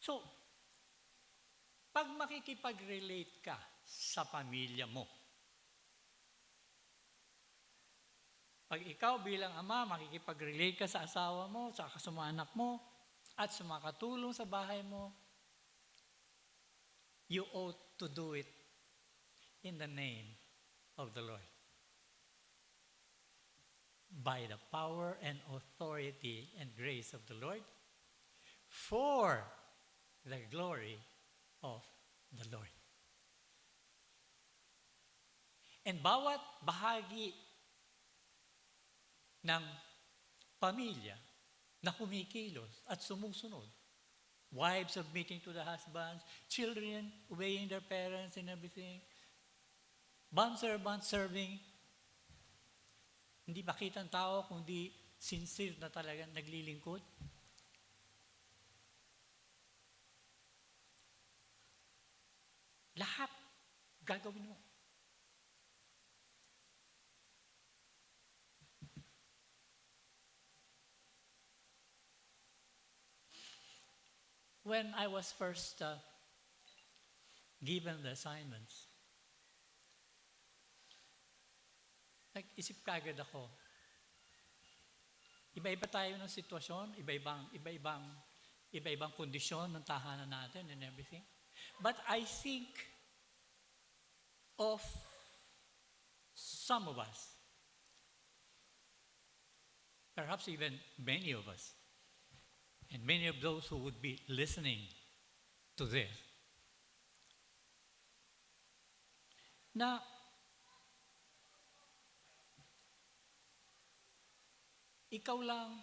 So, pag makikipag-relate ka sa pamilya mo, pag ikaw bilang ama, makikipag-relate ka sa asawa mo, sa mga anak mo, at sa mga katulong sa bahay mo, you ought to do it in the name of the Lord. By the power and authority and grace of the Lord, for the glory of the Lord. And bawat bahagi ng pamilya na kumikilos at sumusunod, wives submitting to the husbands, children obeying their parents and everything, bondservants serving, hindi pakitang tao kundi sincere na talagang naglilingkod. Lahat gagawin mo. When I was first given the assignments, nag-isip kagad ako. Iba-iba tayo ng sitwasyon, iba-ibang kondisyon ng tahanan natin and everything. But I think of some of us, perhaps even many of us, and many of those who would be listening to this, na ikaw lang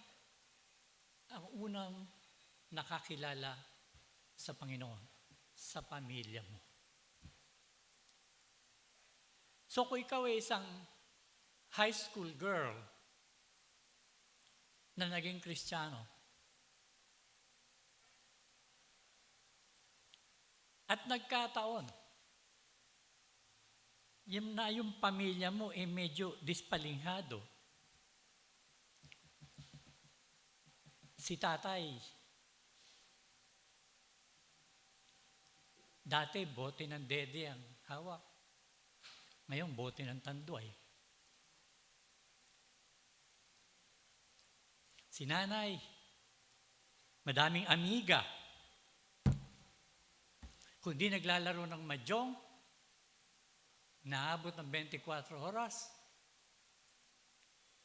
ang unang nakakilala sa Panginoon, sa pamilya mo. So kung ikaw ay isang high school girl na naging Kristiyano, at nagkataon, yung pamilya mo ay medyo dispalinghado. Si tatay, dati bote ng dede ang hawak. Ngayon, bote ng tanduay. Si nanay, madaming amiga. Kung di naglalaro ng mahjong, naabot ng 24 oras,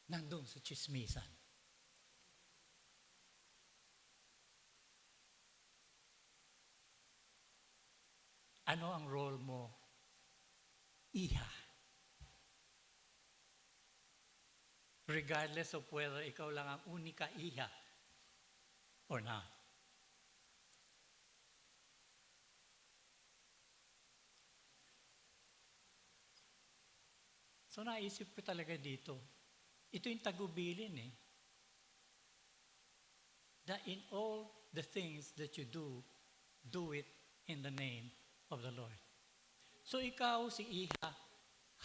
nandun sa chismisan. Ano ang role mo? Iha. Regardless of whether ikaw lang ang unika iha or not. So naisip ko talaga dito, ito yung tagubilin eh. That in all the things that you do it in the name of the Lord. So ikaw, si Iha,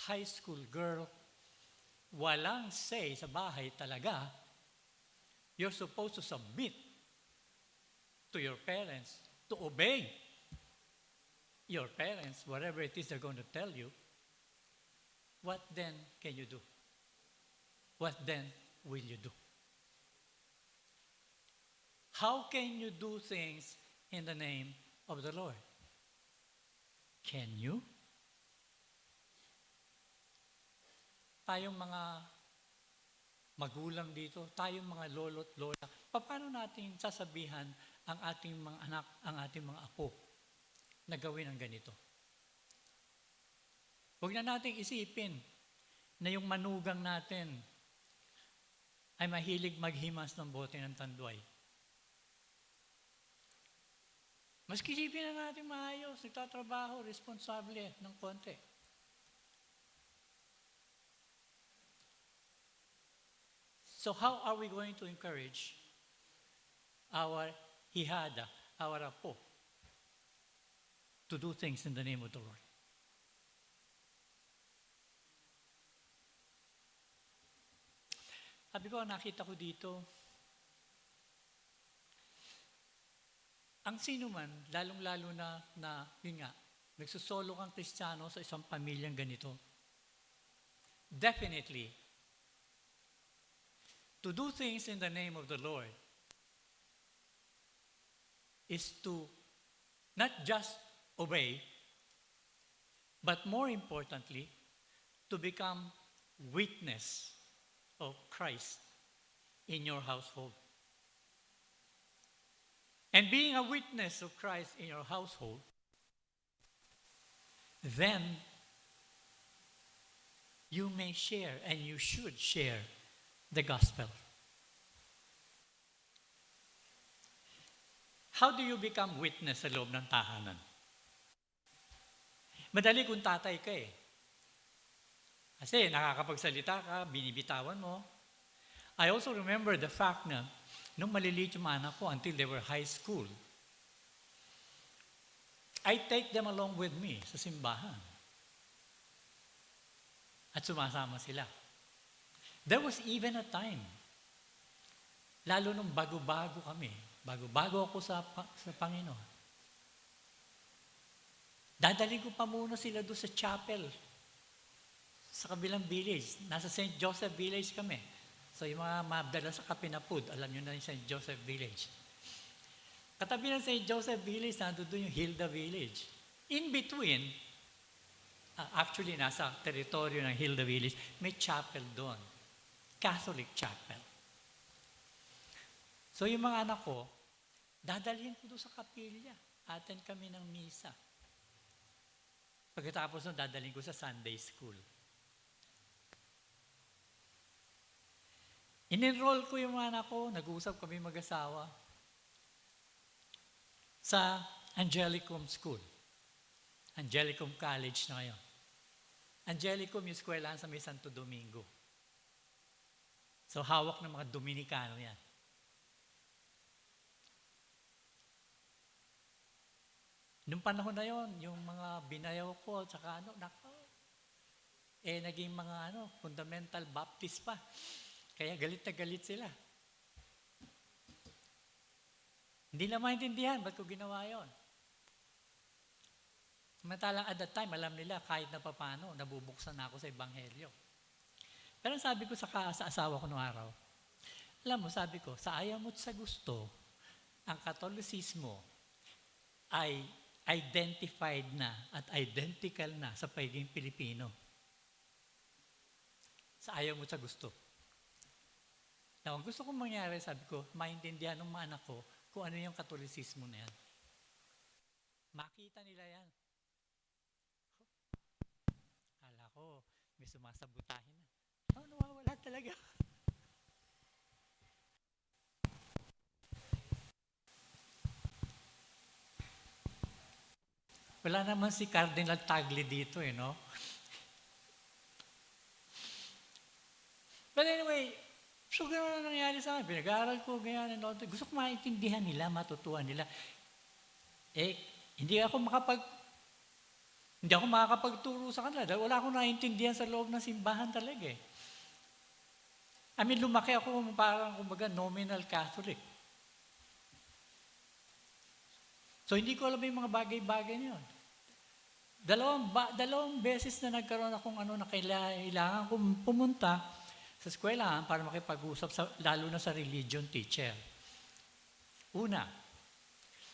high school girl, walang say sa bahay talaga, you're supposed to submit to your parents, to obey your parents, whatever it is they're going to tell you. What then can you do? What then will you do? How can you do things in the name of the Lord? Can you? Tayong mga magulang dito, tayong mga lolo't lola, paano natin sasabihan ang ating mga anak, ang ating mga apo na gawin ang ganito? Huwag na nating isipin na yung manugang natin ay mahilig maghimas ng bote ng tanduay. Mas isipin na natin maayos, nagtatrabaho, responsable ng konti. So how are we going to encourage our hihada, our apo, to do things in the name of the Lord? Sabi ko, nakita ko dito, ang sino man, lalong-lalo na yun nga, nagsusolo kang Kristiyano sa isang pamilyang ganito, definitely, to do things in the name of the Lord is to not just obey, but more importantly, to become witness of Christ in your household. And being a witness of Christ in your household, then you may share and you should share the gospel. How do you become witness sa loob ng tahanan? Madali kung tatay ka eh. Kasi nakakapagsalita ka, binibitawan mo. I also remember the fact na nung maliliit yung anak ko until they were high school, I take them along with me sa simbahan. At sumasama sila. There was even a time, lalo nung bago-bago kami, bago-bago ako sa Panginoon, dadalhin ko pa muna sila doon sa chapel, sa kabilang village. Nasa St. Joseph Village kami. So yung mga mabdala sa Kapinapud, alam nyo na yung St. Joseph Village. Katabi ng St. Joseph Village, nandun yung Hilda Village. In between, actually nasa teritoryo ng Hilda Village, may chapel doon. Catholic chapel. So yung mga anak ko, dadalhin ko doon sa kapilya. Attend kami ng misa. Pagkatapos nun, dadalhin ko sa Sunday school. In-enroll ko yung mga anak ko, nag-uusap kami mag-asawa sa Angelicum School. Angelicum College na ngayon. Angelicum yung eskwelahan sa may Santo Domingo. So hawak ng mga Dominikano yan. Nung panahon na yon, yung mga binayaw ko, tsaka nako, naging mga fundamental Baptist pa. Kaya galit na galit sila. Hindi na maintindihan, ba't ko ginawa yon? Samantalang at that time, alam nila kahit na papano, nabubuksan na ako sa Ebanghelyo. Pero sabi ko sa asawa ko noong araw, alam mo, sabi ko, sa ayaw mo't sa gusto, ang Katolisismo ay identified na at identical na sa pagiging Pilipino. Sa ayaw mo't sa gusto. Now, ang gusto kong mangyari, sabi ko, maintindihan ng mga anak ko kung ano yung Katolisismo na yan. Makita nila yan. Kala ko, may sumasabutahin na. Nawawala talaga. Wala naman si Cardinal Tagle dito, no? But anyway, so gano'n na nangyari sa akin. Pinag-aaral ko, ganyan, and all. Gusto ko maintindihan nila, matutuan nila. Hindi ako makakapagturo sa kanila dahil wala akong naiintindihan sa loob ng simbahan talaga eh. Lumaki ako parang kumbaga nominal Catholic. So hindi ko alam yung mga bagay-bagay niyon. Dalawang beses na nagkaroon akong na kailangan kong pumunta sa eskwelahan para makipag-usap lalo na sa religion teacher. Una,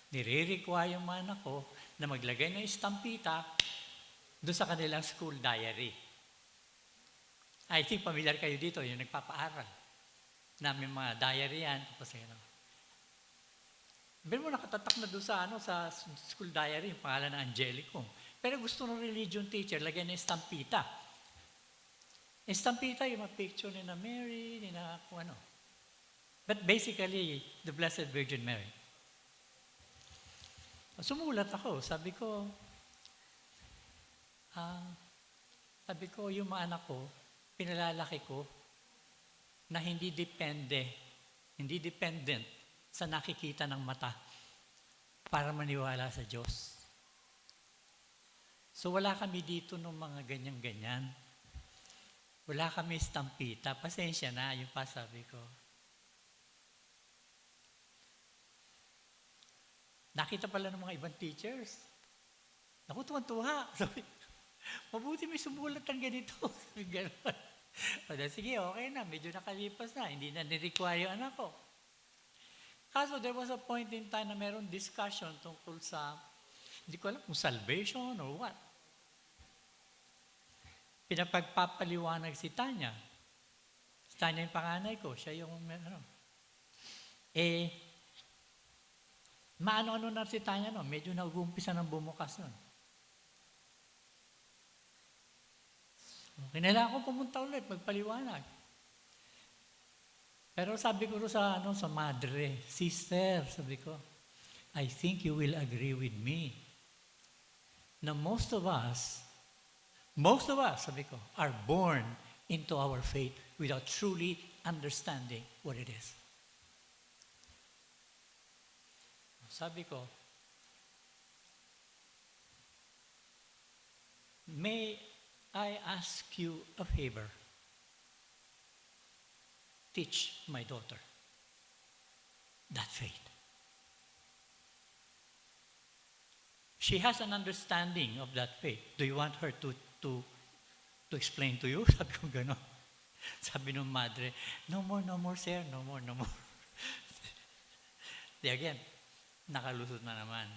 nire-require yung mga anak ko na maglagay ng estampita doon sa kanilang school diary. I think familiar kayo dito, yung nagpapaaral. Namin mga diary yan. Tapos mo nakatatak na doon sa school diary, yung pangalan ng Angelicum. Pero gusto ng religion teacher, lagyan ng estampita. Estampita, yung mga picture ni na Mary, ni na kung ano. But basically, the Blessed Virgin Mary. Sumulat ako, sabi ko, yung mga anak ko, pinalalaki ko na hindi dependent sa nakikita ng mata para maniwala sa Diyos. So wala kami dito ng mga ganyan-ganyan. Wala kami estampita. Pasensya na, yung pa sabi ko. Nakita pala ng mga ibang teachers. Naku, tuwan-tuwa. Sabi, mabuti may sumulat ng ganito. Ganon. Sige, okay na. Medyo nakalipas na. Hindi na ni-require yung anak ko. Kaso there was a point in time na mayroong discussion tungkol sa, hindi ko alam kung salvation or what. Pinapagpapaliwanag si Tanya. Si Tanya yung panganay ko. Siya yung, maano-ano na si Tanya, medyo nag-uumpisa ng bumukas nun. Kinailangan ko pumunta ulit, magpaliwanag. Pero sabi ko sa madre, sister, sabi ko, I think you will agree with me na most of us, sabi ko, are born into our faith without truly understanding what it is. Sabi ko, may I ask you a favor? Teach my daughter that faith. She has an understanding of that faith. Do you want her to explain to you? Sabi ko gano'n. Sabi ng madre, no more, sir. No more. Again, nakalusot na naman.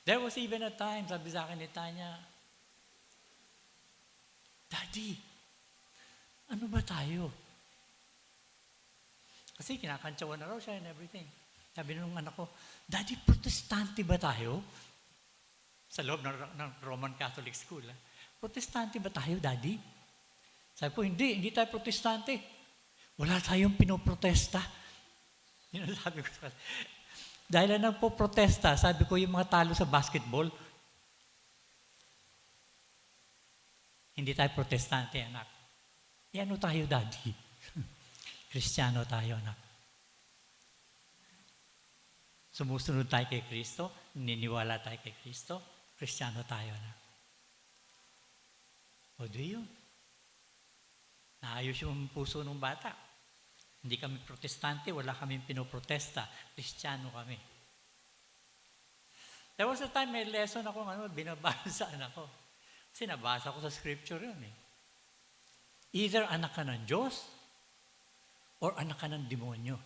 There was even a time, sabi sa akin ni Tanya, Daddy, ano ba tayo? Kasi kinakantsawan na raw siya and everything. Sabi nung anak ko, Daddy, protestante ba tayo? Sa loob ng Roman Catholic School. Protestante ba tayo, Daddy? Sabi ko, hindi tayo protestante. Wala tayong pinoprotesta. Yun ang sabi ko. Dahil na nagpo-protesta, sabi ko yung mga talo sa basketball, Hindi tayo protestante, anak. Ano tayo, daddy? Kristiyano tayo, anak. Sumusunod tayo kay Kristo, niniwala tayo kay Kristo, Kristiyano tayo, anak. O do yun. Naayos yung puso ng bata. Hindi kami protestante, wala kaming pinoprotesta. Kristiyano kami. There was a time may lesson ako binabasa sa anak ko. Kasi nabasa ko sa scripture yun eh. Either anak ka ng Diyos or anak ka ng demonyo.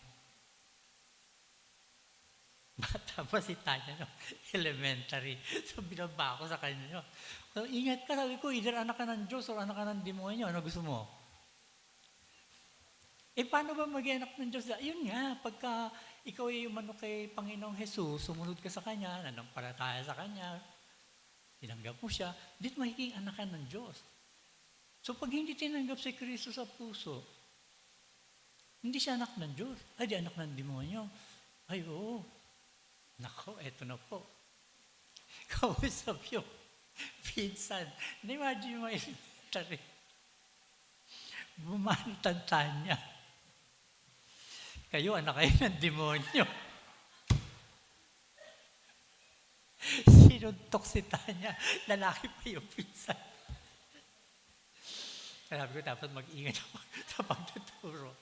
Bata pa si Tanya, no? Elementary. So binaba ko sa kanya. No? So, ingat ka, sabi ko, either anak ka ng Diyos or anak ka ng demonyo. Ano gusto mo? Paano ba mag-anak ng Diyos? Yun nga, pagka ikaw ay umano kay Panginoong Jesus, sumunod ka sa Kanya, nanampalataya sa Kanya, tinanggap mo siya, dit magiging anak ka ng Diyos. So pag hindi tinanggap si Kristo sa puso, hindi siya anak ng Diyos. Ay, di anak ng demonyo. Ay, oo. Nako, eto na po. Kausap yung pinsan. Na-imagine mo elementary. Bumantan niya. Kayo, anak kayo ng demonyo. Sinuntok si Tanya. Lalaki pa yung pinsan. Sabi ko, dapat mag-ingat ako sa pagtuturo.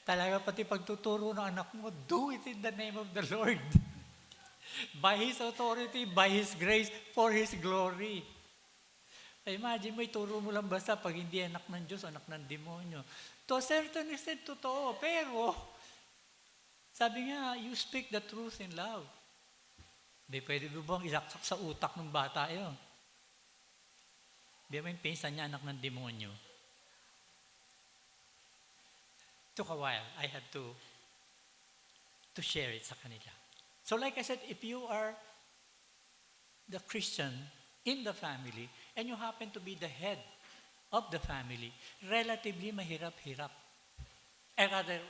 Talaga pati pagtuturo ng anak mo, do it in the name of the Lord. By His authority, by His grace, for His glory. Imagine mo, ituro mo lang basta pag hindi anak ng Diyos, anak ng demonyo. To a certain extent, totoo. Pero, sabi nga, you speak the truth in love. Pwede mo bang ilaksak sa utak ng bata yun? Di ba yung pinsan niya, anak ng demonyo? Took a while. I had to share it sa kanila. So like I said, if you are the Christian in the family, and you happen to be the head of the family, relatively mahirap-hirap. Rather,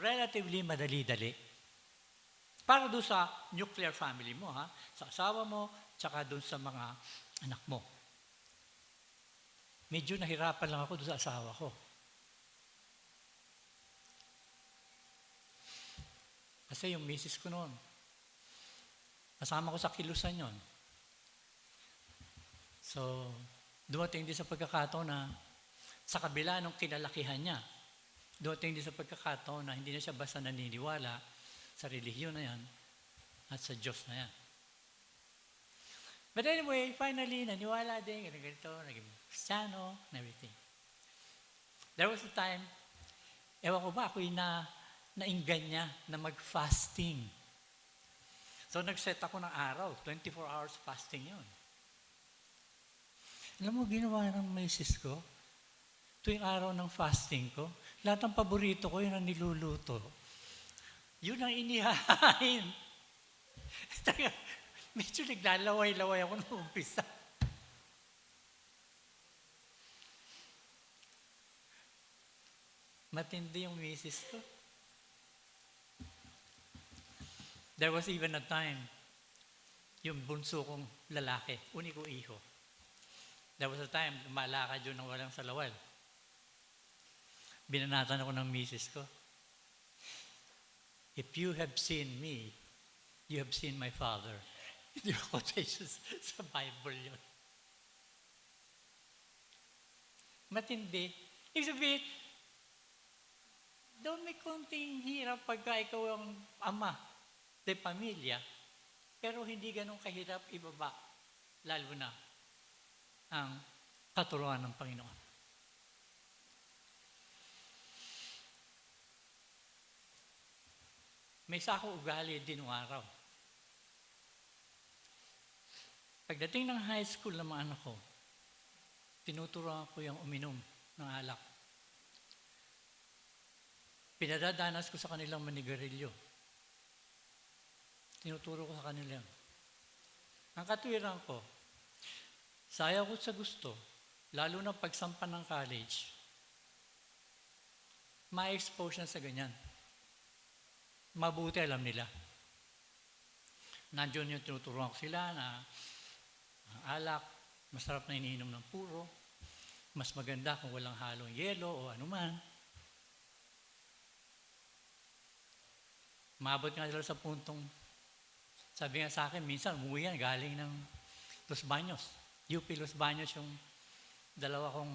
relatively madali-dali. Para doon sa nuclear family mo, ha? Sa asawa mo, tsaka doon sa mga anak mo. Medyo nahirapan lang ako doon sa asawa ko. Kasi yung misis ko noon, kasama ko sa kilusan yon. So, dumating din sa pagkakataon na sa kabila ng kinalakihan niya, dumating din sa pagkakataon na hindi na siya basta naniniwala sa relihiyon na yan at sa Diyos na yan. But anyway, finally, naniwala din, ganito, naging Kristiyano, and everything. There was a time, ewan ko ba, ako'y nainggan niya na mag-fasting. So, nag-set ako ng araw, 24 hours fasting yun. Alam mo, ginawa ng misis ko, tuwing araw ng fasting ko, lahat ng paborito ko, yun ang niluluto. Yun ang inihahain. Medyo naglalaway-laway ako nung umpisa. Matindi yung misis ko. There was even a time, yung bunso kong lalaki, uni kong iho. There was a time, lumalakad yun ng walang salawal. Binanatan ako ng misis ko. If you have seen me, you have seen my father. Hindi ba quotations sa Bible yun? Matindi. Ibig sabihin, doon may konting hirap pagka ikaw ang ama de pamilya, pero hindi ganun kahirap ibaba, lalo na ang katuruan ng Panginoon. May sako ugali din ng araw. Pagdating ng high school ng mga anak ko, tinuturuan ko yung uminom ng alak. Pinadadanas ko sa kanilang manigarilyo. Tinuturo ko sa kanila. Ang katwiran ko, sayaw ko sa gusto, lalo na pagsampan ng college, ma-expose na sa ganyan. Mabuti alam nila. Nandiyon yung tinuturuan ko sila na ang alak, masarap na iniinom ng puro. Mas maganda kung walang halong yelo o anuman. Maabot nga sila sa puntong, sabi nga sa akin, minsan umuwi yan galing ng Los Baños. UP Los Baños yung dalawa kong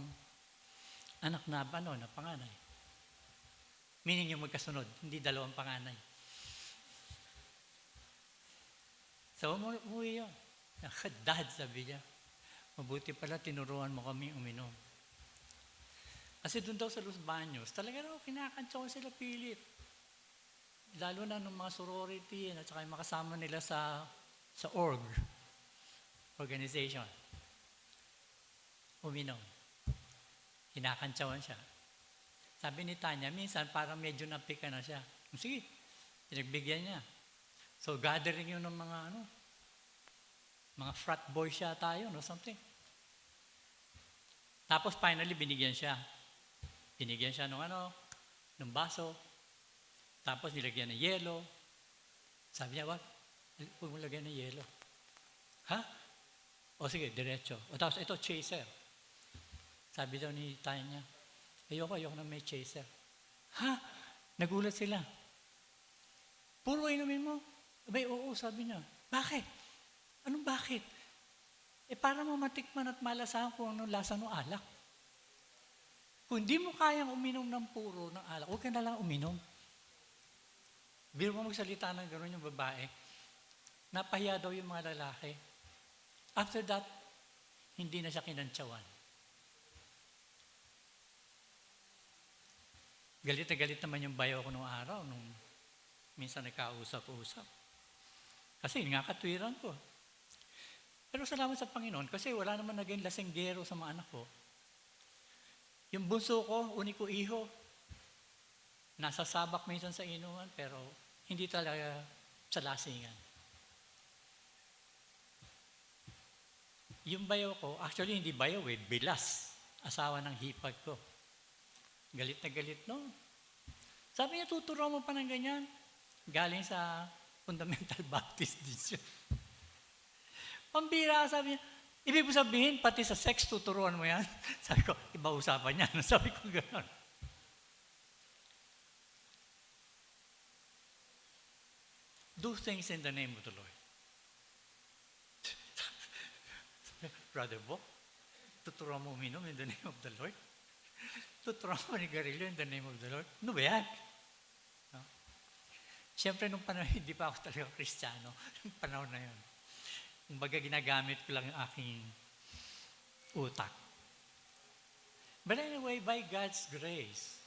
anak na na panganay. Meaning yung magkasunod, hindi dalawang panganay. So umuwi yun. Dad, sabi niya, mabuti pala tinuruan mo kami uminom. Kasi doon daw sa Los Baños, talaga raw kinakantsa ko sila pilit. Lalo na ng mga sorority at saka yung makasama nila sa organization. Uminom. Kinakantsawan siya. Sabi ni Tanya, minsan parang medyo napika na siya. Sige, pinagbigyan niya. So gathering yun ng mga frat boy siya tayo, no, something. Tapos finally binigyan siya. Binigyan siya ng baso. Tapos nilagyan ng yelo. Sabi niya, wag mo lagyan ng yelo. Ha? O sige, diretso. O tapos ito, chaser. Sabi daw ni Tanya, ayoko na may chaser. Ha? Nagulat sila. Puro inumin mo? Abay, oo, sabi niya. Bakit? Anong bakit? Para mo matikman at malasahan kung anong lasa ng alak. Kung hindi mo kayang uminom ng puro ng alak, huwag ka na lang uminom. Biro mo magsalita ng gano'n yung babae, napahiya daw yung mga lalaki. After that, hindi na siya kinantsawan. Galit na galit naman yung bayaw ko nung araw, nung minsan nagkausap-usap. Kasi nga katwiran ko. Pero salamat sa Panginoon, kasi wala naman naging lasenggero sa mga anak ko. Yung bunso ko, uniko iho, nasa sabak minsan sa inuman, pero hindi talaga sa lasingan. Yung bayaw ko, actually hindi bayaw bilas. Asawa ng hipag ko. Galit na galit, no? Sabi niya, tuturo mo pa ng ganyan. Galing sa Fundamental Baptist din siya. Pambira, sabi niya, ibig mo sabihin, pati sa sex, tuturuan mo yan? Sabi ko, iba usapan niya. Sabi ko gano'n. Do things in the name of the Lord. Brother Bo, tuturuan mo uminom in the name of the Lord? Tuturuan mo nigarilyo in the name of the Lord? Ano ba yan? No? Siyempre, nung panahon, hindi pa ako talaga Kristiyano. Nung panahon na yun. Kumbaga, ginagamit ko lang yung aking utak. But anyway, by God's grace,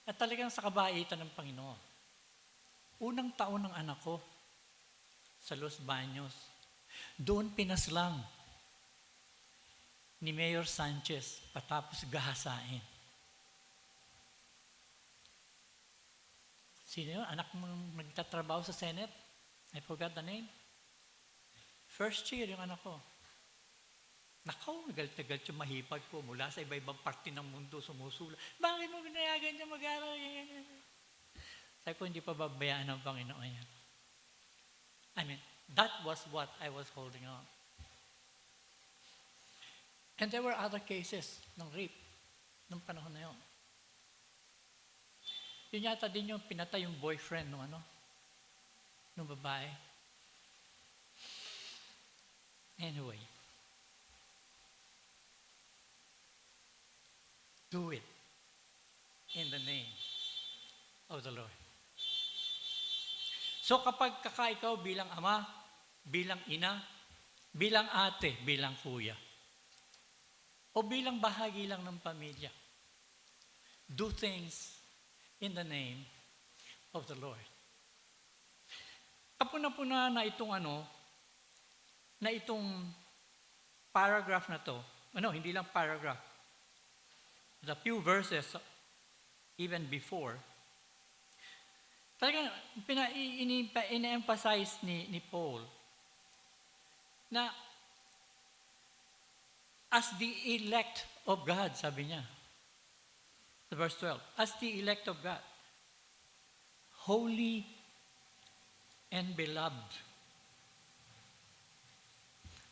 at talagang sa kabaitan ng Panginoon, unang taon ng anak ko sa Los Baños, doon pinaslang ni Mayor Sanchez patapos gahasain. Sino yun? Anak mong nagtatrabaho sa Senate? I forgot the name. First year yung anak ko. Nakaw, galit-galit yung mahipag ko mula sa iba-ibang parte ng mundo sumusula. Bakit mo binayagan niya mag-aral? Sabi ko, hindi pa babayaan ng Panginoon yan. I mean, that was what I was holding on. And there were other cases ng rape nung panahon na yun. Yun yata din yung pinatay yung boyfriend nung babae. Anyway, do it in the name of the Lord. So kapag ikaw bilang ama, bilang ina, bilang ate, bilang kuya, o bilang bahagi lang ng pamilya, do things in the name of the Lord. Kapuna-puna na itong paragraph na to, hindi lang paragraph, the few verses even before, talagang ina-emphasize ni Paul na as the elect of God, sabi niya, sa verse 12, as the elect of God, holy and beloved.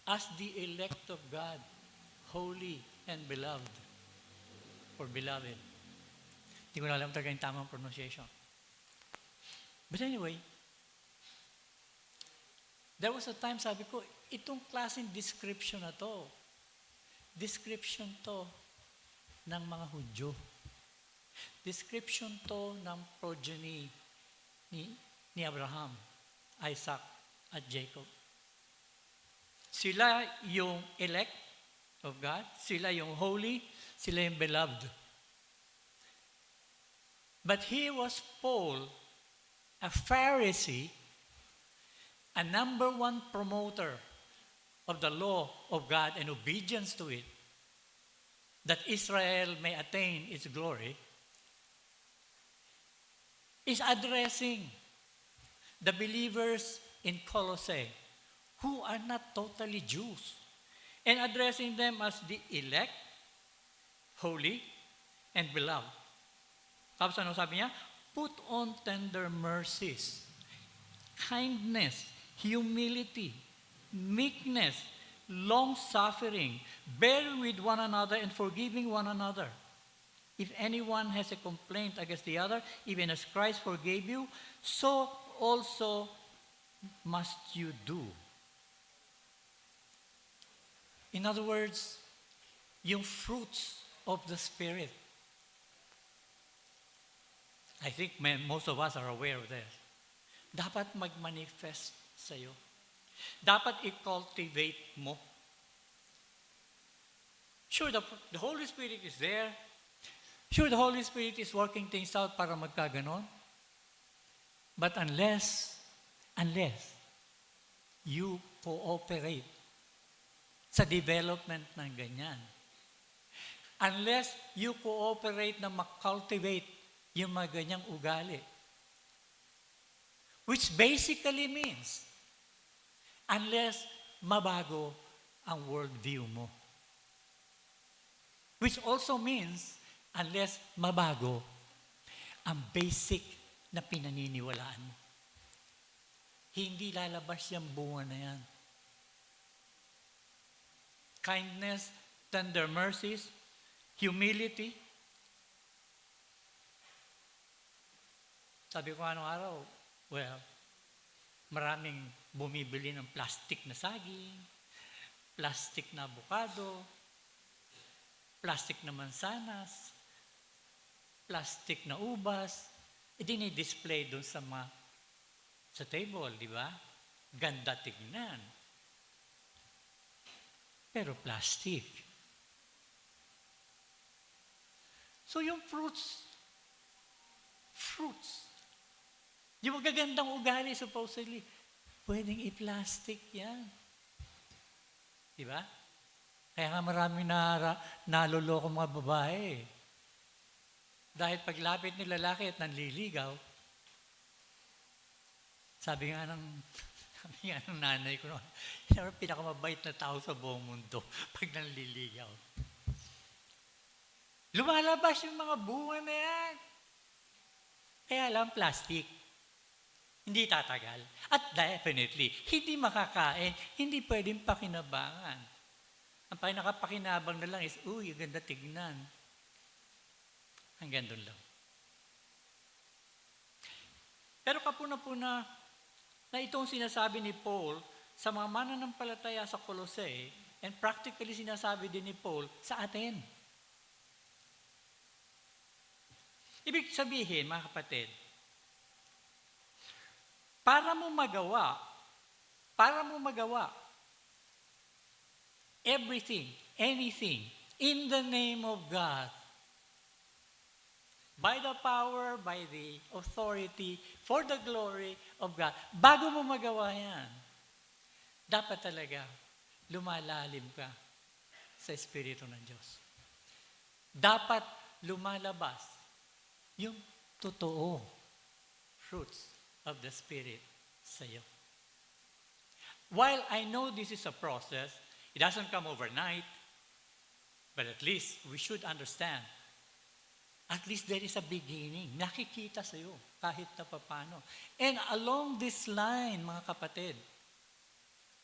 As the elect of God, holy, and beloved. Or beloved. Hindi ko na alam talaga yung tamang pronunciation. But anyway, there was a time, sabi ko, itong klaseng description na to, description to ng mga Hudyo. Description to ng progeny ni Abraham, Isaac, at Jacob. Sila yung elect of God, sila yung holy, sila yung beloved. But here was Paul, a Pharisee, a number one promoter of the law of God and obedience to it, that Israel may attain its glory, is addressing the believers in Colossae who are not totally Jews and addressing them as the elect, holy, and beloved. Tapos ano sabi niya? Put on tender mercies, kindness, humility, meekness, long-suffering, bearing with one another and forgiving one another. If anyone has a complaint against the other, even as Christ forgave you, so also must you do. In other words, yung fruits of the Spirit. I think most of us are aware of this. Dapat mag-manifest sa'yo. Dapat i-cultivate mo. Sure, the Holy Spirit is there. Sure, the Holy Spirit is working things out para magkaganon. But unless you cooperate sa development ng ganyan, unless you cooperate na makultivate yung mga ganyang ugali, which basically means, unless mabago ang worldview mo. Which also means, unless mabago ang basic na pinaniniwalaan mo. Hindi lalabas yung bunga na yan. Kindness, tender mercies, humility. Sabi ko anong araw, well, maraming bumibili ng plastic na saging, plastic na avocado, plastic na mansanas, plastic na ubas, i-display doon sa table, di ba? Ganda tignan. Pero plastic. So yung fruits, yung magagandang ugali supposedly, pwedeng i-plastic yan. Di ba? Kaya nga maraming naloloko mga babae. Dahil paglapit ni lalaki at nanliligaw, sabi nga ng nanay ko, siya ang pinakamabait na tao sa buong mundo pag nanliligaw. Lumalabas yung mga bunga na yan. Kaya lang plastic. Hindi tatagal. At definitely, hindi makakain, hindi pwedeng pakinabangan. Ang pinakapakinabang na lang is, uy, ganda tignan. Hanggang doon lang. Pero kapuna-puna na itong sinasabi ni Paul sa mga mananampalataya sa Colossae, and practically sinasabi din ni Paul sa atin. Ibig sabihin, mga kapatid, para mo magawa everything, anything, in the name of God, by the power, by the authority, for the glory of God. Bago mo magawa yan, dapat talaga lumalalim ka sa Espiritu ng Diyos. Dapat lumalabas yung totoo fruits of the Spirit sa iyo. While I know this is a process, it doesn't come overnight, but at least we should understand. At least there is a beginning. Nakikita sa iyo kahit na paano. And along this line, mga kapatid,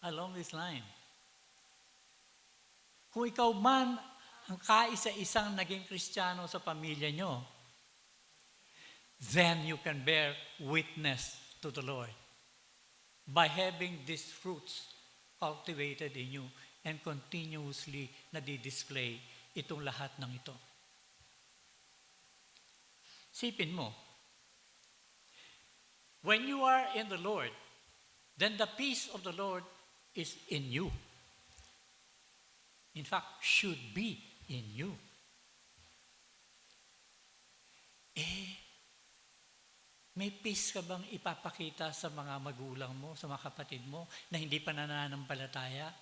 along this line, Kung ikaw man ang kaisa-isang naging Kristiyano sa pamilya nyo, then you can bear witness to the Lord by having these fruits cultivated in you and continuously nadidisplay itong lahat ng ito. Sipin mo, when you are in the Lord, then the peace of the Lord is in you. In fact, should be in you. May peace ka bang ipapakita sa mga magulang mo, sa mga kapatid mo, na hindi pa nananampalataya?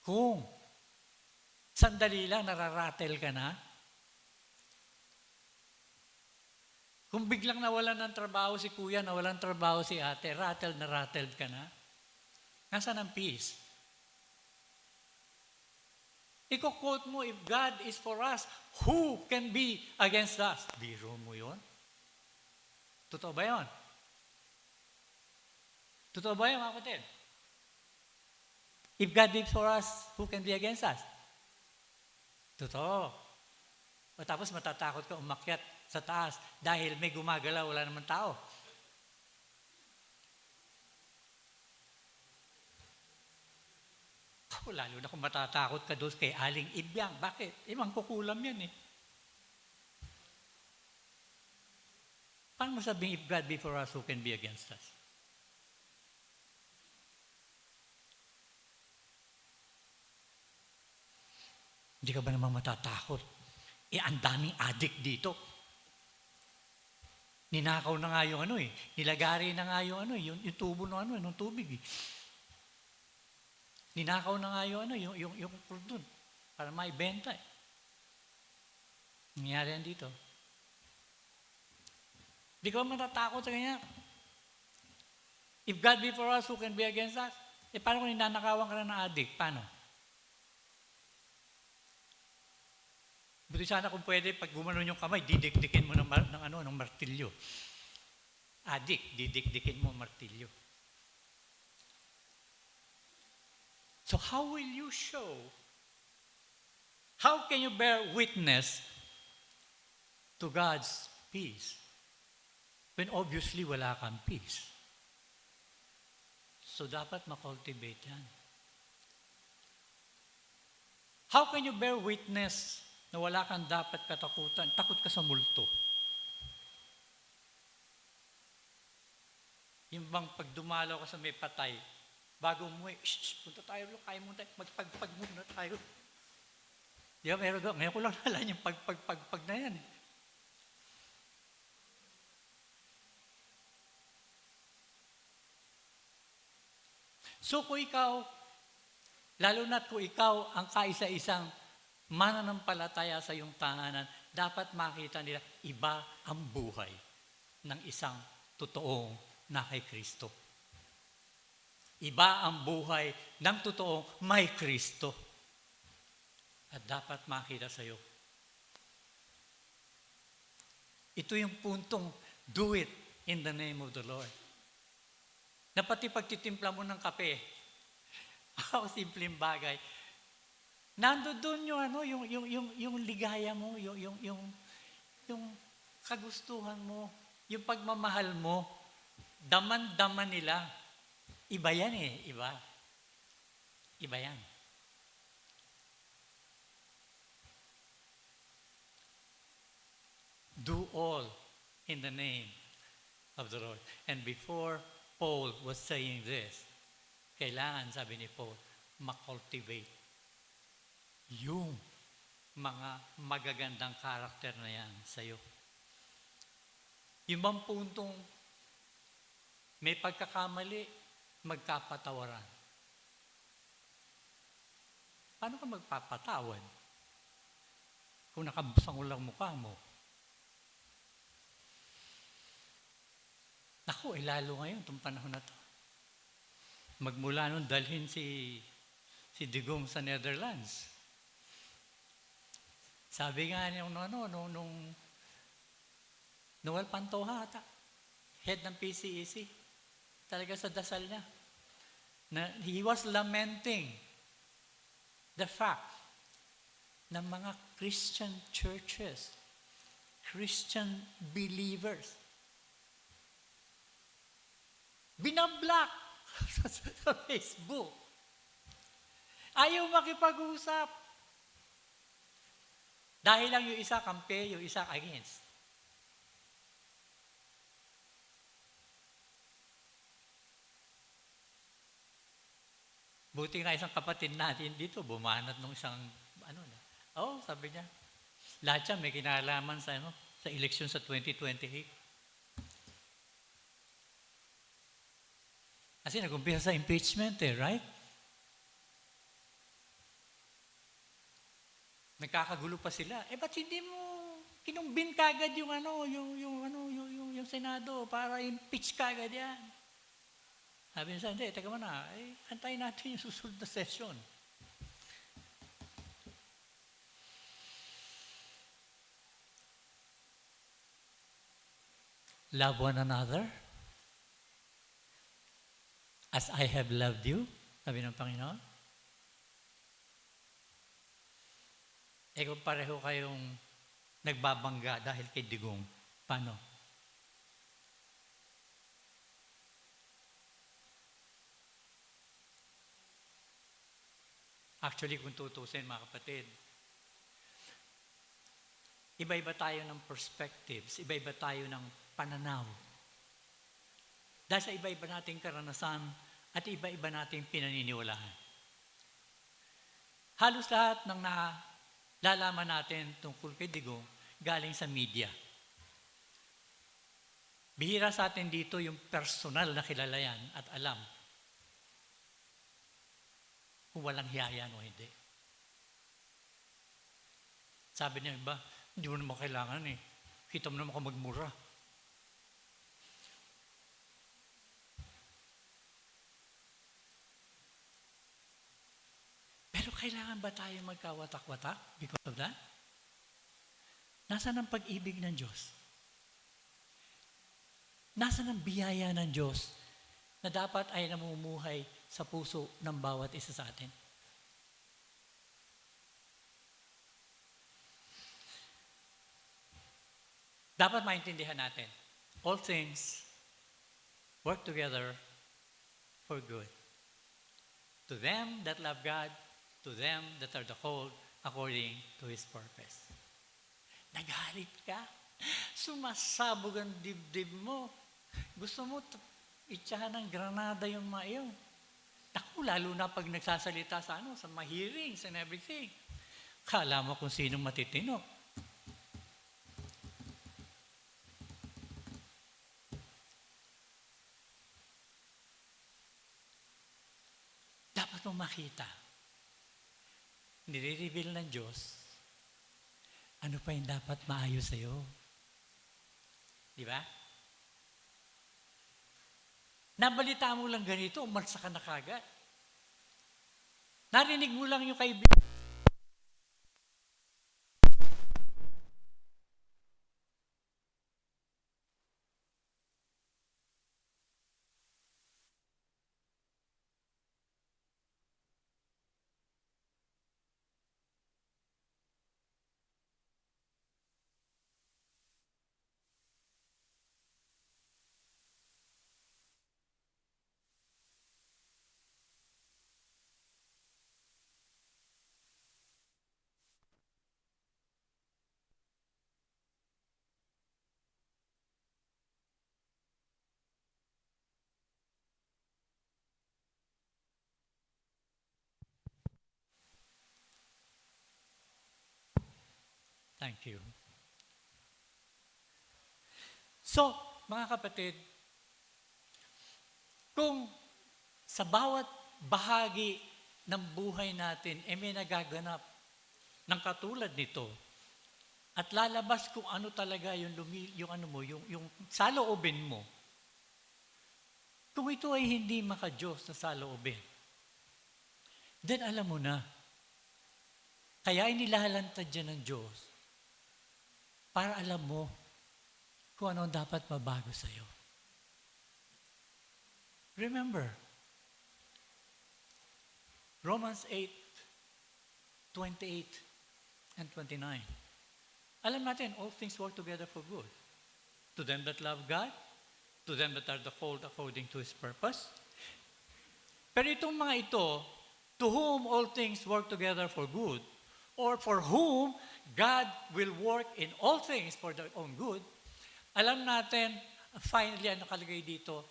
Kung sandali lang nararatel ka na, kung biglang nawalan ng trabaho si kuya, nawalan ng trabaho si ate, rattled na rattled ka na, nasaan ang peace? Iko-quote mo, if God is for us, who can be against us? Biro mo yun? Totoo ba yun? Totoo ba yun, mga kapatid? If God is for us, who can be against us? Totoo. O tapos matatakot ka umakyat sa taas dahil may gumagalaw, wala naman tao. Lalo na kung matatakot ka doon kay Aling Ibyang. Bakit? Mangkukulam yan eh. Paano mo sabihin, if God be for us, who can be against us? Hindi ka ba namang matatakot? Ang daming addict dito. Ninakaw na nga yung nilagari na nga yung yung tubo ng tubig eh. Ninakaw na nga yung crude dun para maibenta eh. Nangyari yan dito. Di ka ba matatakot sa ganyan? If God be for us, who can be against us? Paano kung ninanakawan ka na ng addict? Paano? Buti sana kung pwede, pag gumanon yung kamay, didikdikin mo ng martilyo. Addict, didikdikin mo ng martilyo. So how will you show? How can you bear witness to God's peace when obviously wala kang peace? So dapat makultivate yan. How can you bear witness na wala kang dapat katakutan? Takot ka sa multo. Yung bang pag dumalaw ka sa may patay, bago umuwi, punta tayo, kaya muna tayo, magpagpag muna tayo. Di ba, ngayon ko lang nalan yung pagpag na yan. So kung ikaw, lalo na't kung ikaw ang kaisa-isang mananampalataya sa iyong tahanan, dapat makita nila iba ang buhay ng isang totoong na kay Kristo. Iba ang buhay ng totoong may Kristo. At dapat makita sa iyo. Ito yung puntong do it in the name of the Lord. Na pati pagtitimpla mo ng kape, simpleng bagay, nandoon yung ligaya mo, yung kagustuhan mo, yung pagmamahal mo, daman-daman nila. Iba yan eh, iba. Iba yan. Do all in the name of the Lord. And before Paul was saying this, kailangan, sabi ni Paul, makultivate yung mga magagandang karakter na yan sa'yo. Yung bang puntong may pagkakamali, magkapatawaran. Paano ka magpapatawad kung nakabusang lang mukha mo? Naku, lalo ngayon, itong panahon na to. Magmula nun, dalhin si Digong sa Netherlands. Sabi nga niya, nung Noel Pantoja, head ng PCEC, talaga sa dasal niya, na he was lamenting the fact ng mga Christian churches, Christian believers. Binablock sa Facebook. Ayaw makipag-usap. Dahil lang yung isa kampe, yung isa against. Buti nga isang kapatid natin dito, bumanat nung isang, sabi niya, lahat siya may kinalaman sa, sa eleksyon sa 2028. Kasi nag-umpisa sa impeachment right? Nagkakagulo pa sila. Ba't hindi mo kinumbin kagad yung Senado para impeach kagad yan? Sabi niya, hindi, teka muna, antayin natin yung susunod na session. Love one another as I have loved you, sabi ng Panginoon. Kung pareho kayong nagbabangga dahil kay Digong, paano? Actually, kung tutusin mga kapatid, iba-iba tayo ng perspectives, iba-iba tayo ng pananaw. Dahil sa iba-iba nating karanasan at iba-iba nating pinaniniwalaan. Halos lahat ng nalalaman natin tungkol kay Digong galing sa media. Bihira sa atin dito yung personal na kilala yan at alam kung walang hiya o hindi. Sabi niya iba, hindi mo naman kailangan Kita mo naman ako magmura. Pero kailangan ba tayo magkawatak-watak because of that? Nasaan ang pag-ibig ng Diyos? Nasaan ang biyaya ng Diyos na dapat ay namumuhay sa puso ng bawat isa sa atin? Dapat maintindihan natin, all things work together for good. To them that love God, to them that are the called according to His purpose. Nagalit ka? Sumasabog ang dibdib mo. Gusto mo itsahan ng granada yung mga iyon. Naku, lalo na pag nagsasalita sa sa mga hearings and everything. Kala mo kung sinong matitino. Dapat mong makita. Nire-reveal ng Diyos, ano pa yung dapat maayos sa'yo. Di ba? Nabalita mo lang ganito, umalsa ka na kagad. Narinig mo lang yung kaibigan. Thank you. So, mga kapatid, kung sa bawat bahagi ng buhay natin may nagaganap ng katulad nito at lalabas kung ano talaga yung saloobin mo, kung ito ay hindi maka-Diyos na saloobin, then alam mo na, kaya inilalantad dyan ng Diyos para alam mo kung ano dapat mabago sa'yo. Remember, Romans 8:28, and 29. Alam natin, all things work together for good. To them that love God, to them that are the called according to His purpose. Pero itong mga ito, to whom all things work together for good, or for whom God will work in all things for their own good, alam natin, finally, ang nakalagay dito,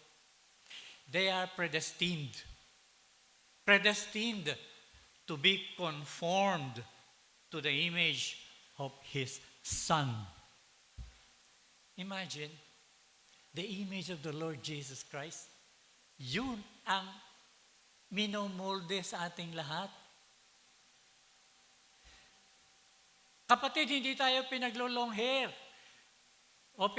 they are predestined. Predestined to be conformed to the image of His Son. Imagine, the image of the Lord Jesus Christ, yun ang minomolde sa ating lahat. Kapatid, hindi tayo pinaglo-long hair o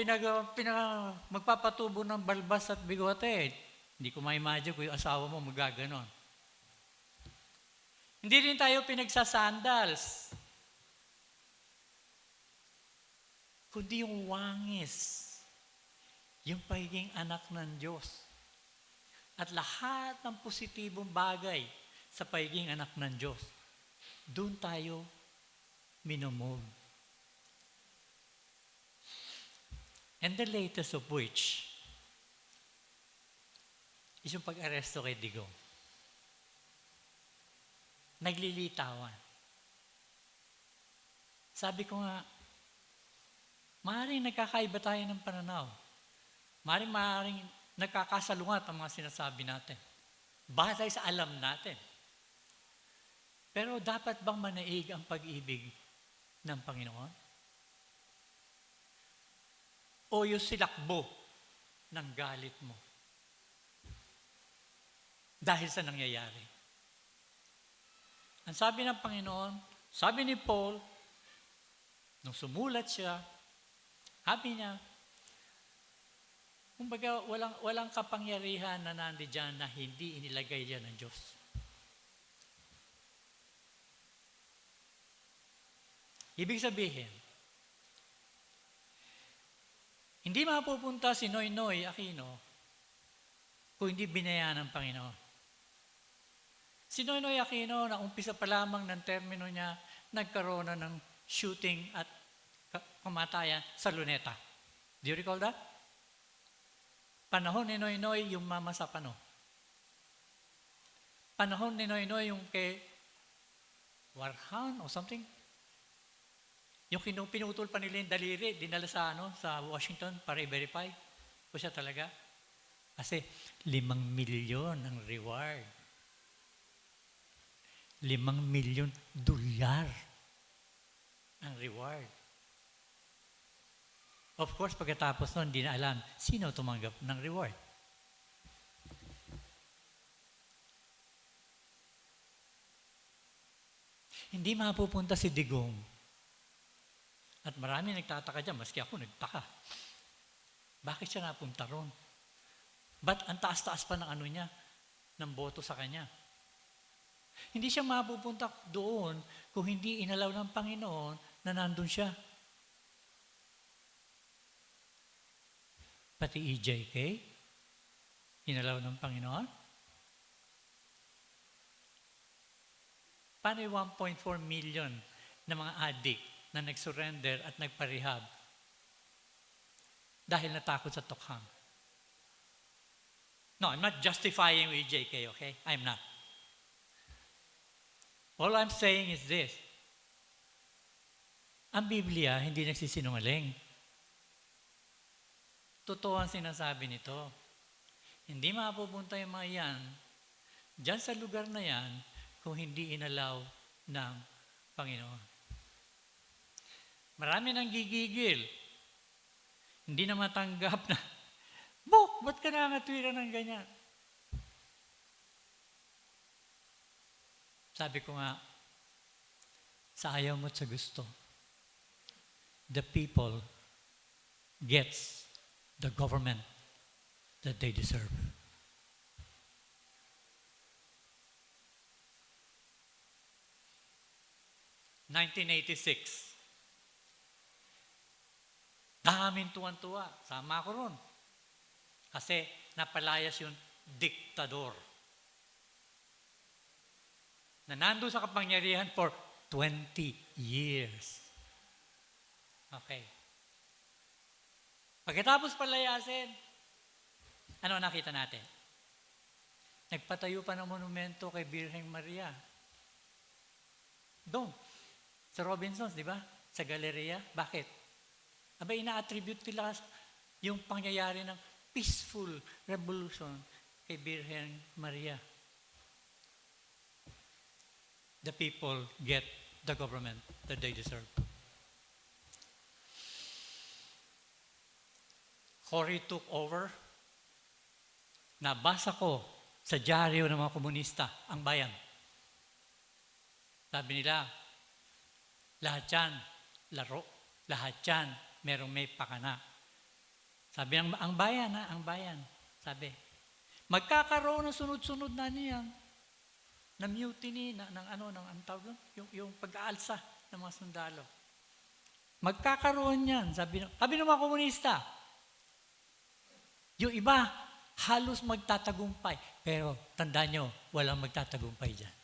magpapatubo ng balbas at bigote. Hindi ko ma-imagine kung yung asawa mo magaganon. Hindi rin tayo pinagsasandals. Kundi yung wangis, yung pagiging anak ng Diyos. At lahat ng positibong bagay sa pagiging anak ng Diyos, doon tayo minomove. And the latest of which is yung pag-aresto kay Digong. Naglilitawan. Sabi ko nga, maaaring nagkakaiba tayo ng pananaw. Maaaring nagkakasalungat ang mga sinasabi natin. Batay sa alam natin. Pero dapat bang manaig ang pag-ibig ng Panginoon? O yung silakbo ng galit mo? Dahil sa nangyayari. Ang sabi ng Panginoon, sabi ni Paul, nung sumulat siya, sabi niya, kumbaga, walang kapangyarihan na nandiyan na hindi inilagay diyan ng Diyos. Ibig sabihin, hindi mapupunta si Noynoy Aquino kung hindi binayaan ng Panginoon. Si Noynoy Aquino, na umpisa pa lamang ng termino niya, nagkaroon na ng shooting at kamatayan sa Luneta. Do you recall that? Panahon ni Noynoy yung mama sa pano. Panahon ni Noynoy yung kay Warhan or something. Yung pinutol pa nila yung daliri, dinala sa Washington para i-verify kung siya talaga. Kasi 5 milyon ang reward. 5 milyon dolyar ang reward. Of course, pagkatapos nun, hindi na alam sino tumanggap ng reward. Hindi mapupunta si Digong. At marami nagtataka dyan, maski ako nagtaka. Bakit siya napunta ron? Ba't ang taas-taas pa ng ano niya, ng boto sa kanya? Hindi siya mapupunta doon kung hindi inalaw ng Panginoon na nandun siya. Pati EJK, inalaw ng Panginoon. Paano yung 1.4 million na mga addict na nag-surrender at nagparehab dahil natakot sa tokhang? No, I'm not justifying EJK, okay? I'm not. All I'm saying is this. Ang Biblia hindi nagsisinungaling. Totoo ang sinasabi nito. Hindi mapupunta yung mga yan dyan sa lugar na yan kung hindi inalaw ng Panginoon. Marami nang gigigil. Hindi na matanggap na, Bok, ba't ka nangatwira ng ganyan? Sabi ko nga, sa ayaw mo at sa gusto, the people gets the government that they deserve. (1986). Daming tuwan-tuwa. Sama ko ron. Kasi napalayas yung diktador na nandun sa kapangyarihan for 20 years. Okay. Pagkatapos palayasin, ano nakita natin? Nagpatayo pa ng monumento kay Birheng Maria. Doon, sa Robinsons, di ba? Sa Galleria. Bakit? Aba, ina-attribute nila yung pangyayari ng peaceful revolution kay Birheng Maria. The people get the government that they deserve. Cory took over. Nabasa ko sa dyaryo ng mga komunista, ang bayan. Sabi nila, lahat yan, laro. Lahat yan, merong may pakana. Sabi ng ang bayan, ang bayan. Sabi, magkakaroon ng sunod-sunod na niyan, na mutiny, ng tawag doon? Yung pag-aalsa ng mga sundalo. Magkakaroon yan, sabi ng mga komunista. Yung iba, halos magtatagumpay. Pero tandaan nyo, walang magtatagumpay dyan.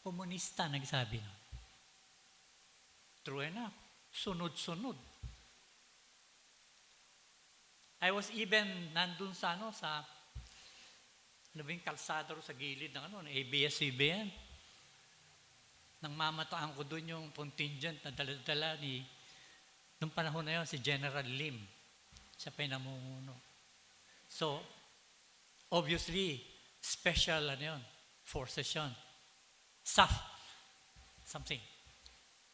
Komunista nagsabi nun. True enough. Sunod-sunod. I was even nandun sa kalsada sa gilid ng ABS-CBN. Nang mamataan ko doon yung contingent na dala-dala nung panahon na yun, si General Lim. Siya pa yung namumuno. So, obviously, special forces yun. SAF, something.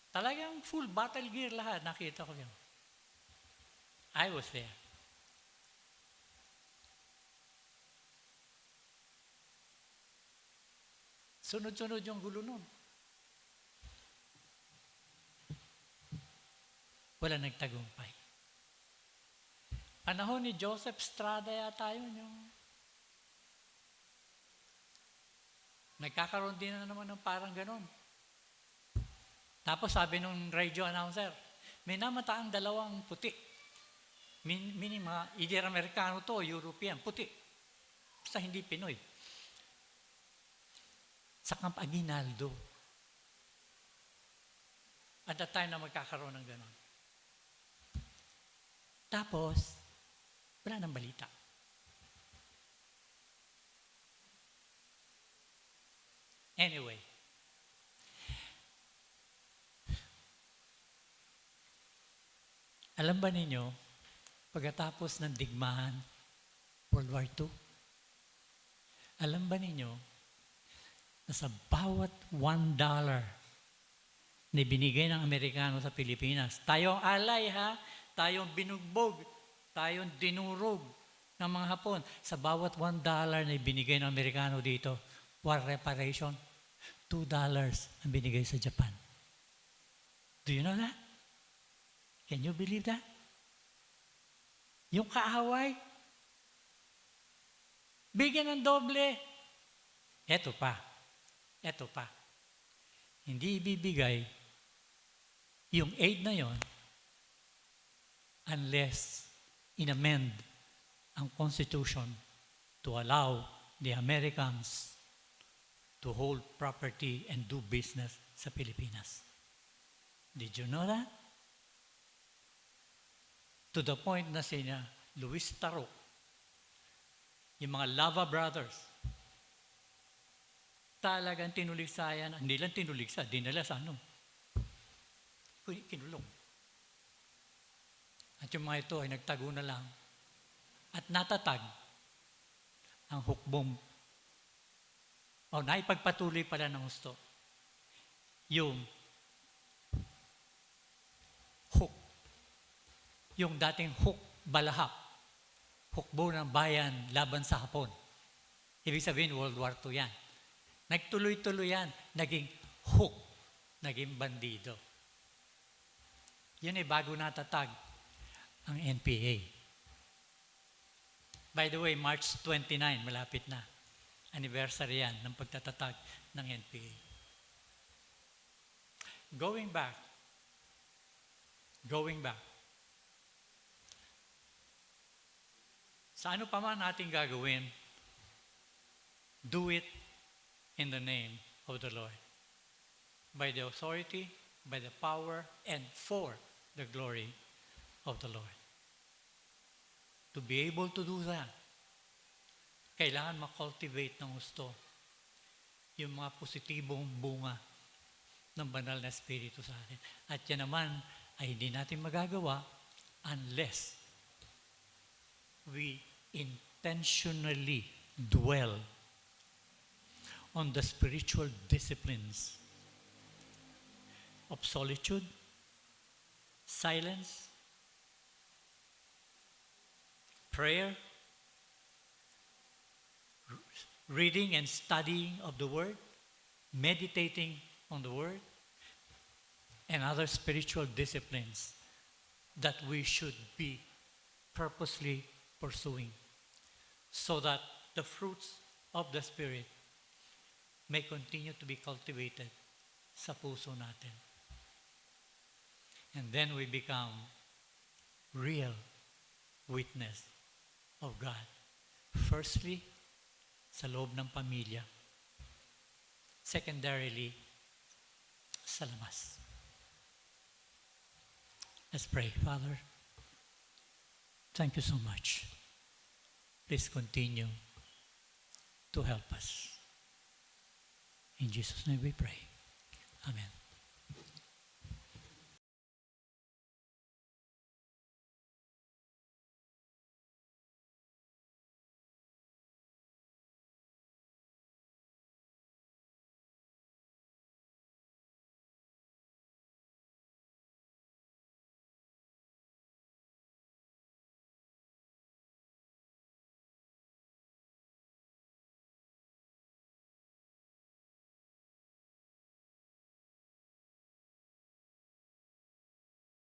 Talagang full battle gear lahat, nakita ko yun. I was there. Sunod-sunod yung gulo nun. Wala nagtagumpay. Panahon ni Joseph Estrada yata yun, yung nagkakaroon din na naman ng parang ganon. Tapos sabi nung radio announcer, may namataang dalawang puti. Meaning mga either Amerikano to, European, puti. Basta hindi Pinoy. Sa Camp Aguinaldo. At that time na magkakaroon ng ganon. Tapos, wala nang balita. Anyway, alam ba ninyo, pagkatapos ng digmaan, World War II, alam ba ninyo, na sa bawat $1 na binigay ng Amerikano sa Pilipinas, tayong alay tayong binugbog, tayong dinurog ng mga Hapon, sa bawat $1 na binigay ng Amerikano dito, war reparation, $2 ang binigay sa Japan. Do you know that? Can you believe that? Yung kaaway, bigyan ng doble. Eto pa. Hindi ibibigay yung aid na yon unless inamend ang Constitution to allow the Americans to hold property and do business sa Pilipinas. Did you know that? To the point na sina Luis Tarok, yung mga Lava Brothers, talagang tinuligsayan, hindi lang tinuligsa, dinala sa kinulong. At yung mga ito ay nagtago na lang at natatag ang hukbong naipagpatuloy pala ng gusto yung hook, yung dating hook balahap, hukbo ng bayan laban sa Hapon. Ibig sabihin, World War II yan. Nagtuloy-tuloy yan, naging hook, naging bandido. Yun ay bago natatag ang NPA. By the way, March 29, malapit na. Anniversary yan ng pagtatatag ng NPA. Going back, sa ano pa man natin gagawin, do it in the name of the Lord. by the authority, by the power, and for the glory of the Lord. To be able to do that, kailangan makultivate ng gusto yung mga positibong bunga ng banal na Espiritu sa atin. At yan naman ay hindi natin magagawa unless we intentionally dwell on the spiritual disciplines of solitude, silence, prayer, reading and studying of the Word, meditating on the Word, and other spiritual disciplines that we should be purposely pursuing so that the fruits of the Spirit may continue to be cultivated sa puso natin. And then we become real witness of God. Firstly, sa loob ng pamilya. Secondarily, sa labas. Let's pray. Father, thank you so much. Please continue to help us. In Jesus' name we pray. Amen.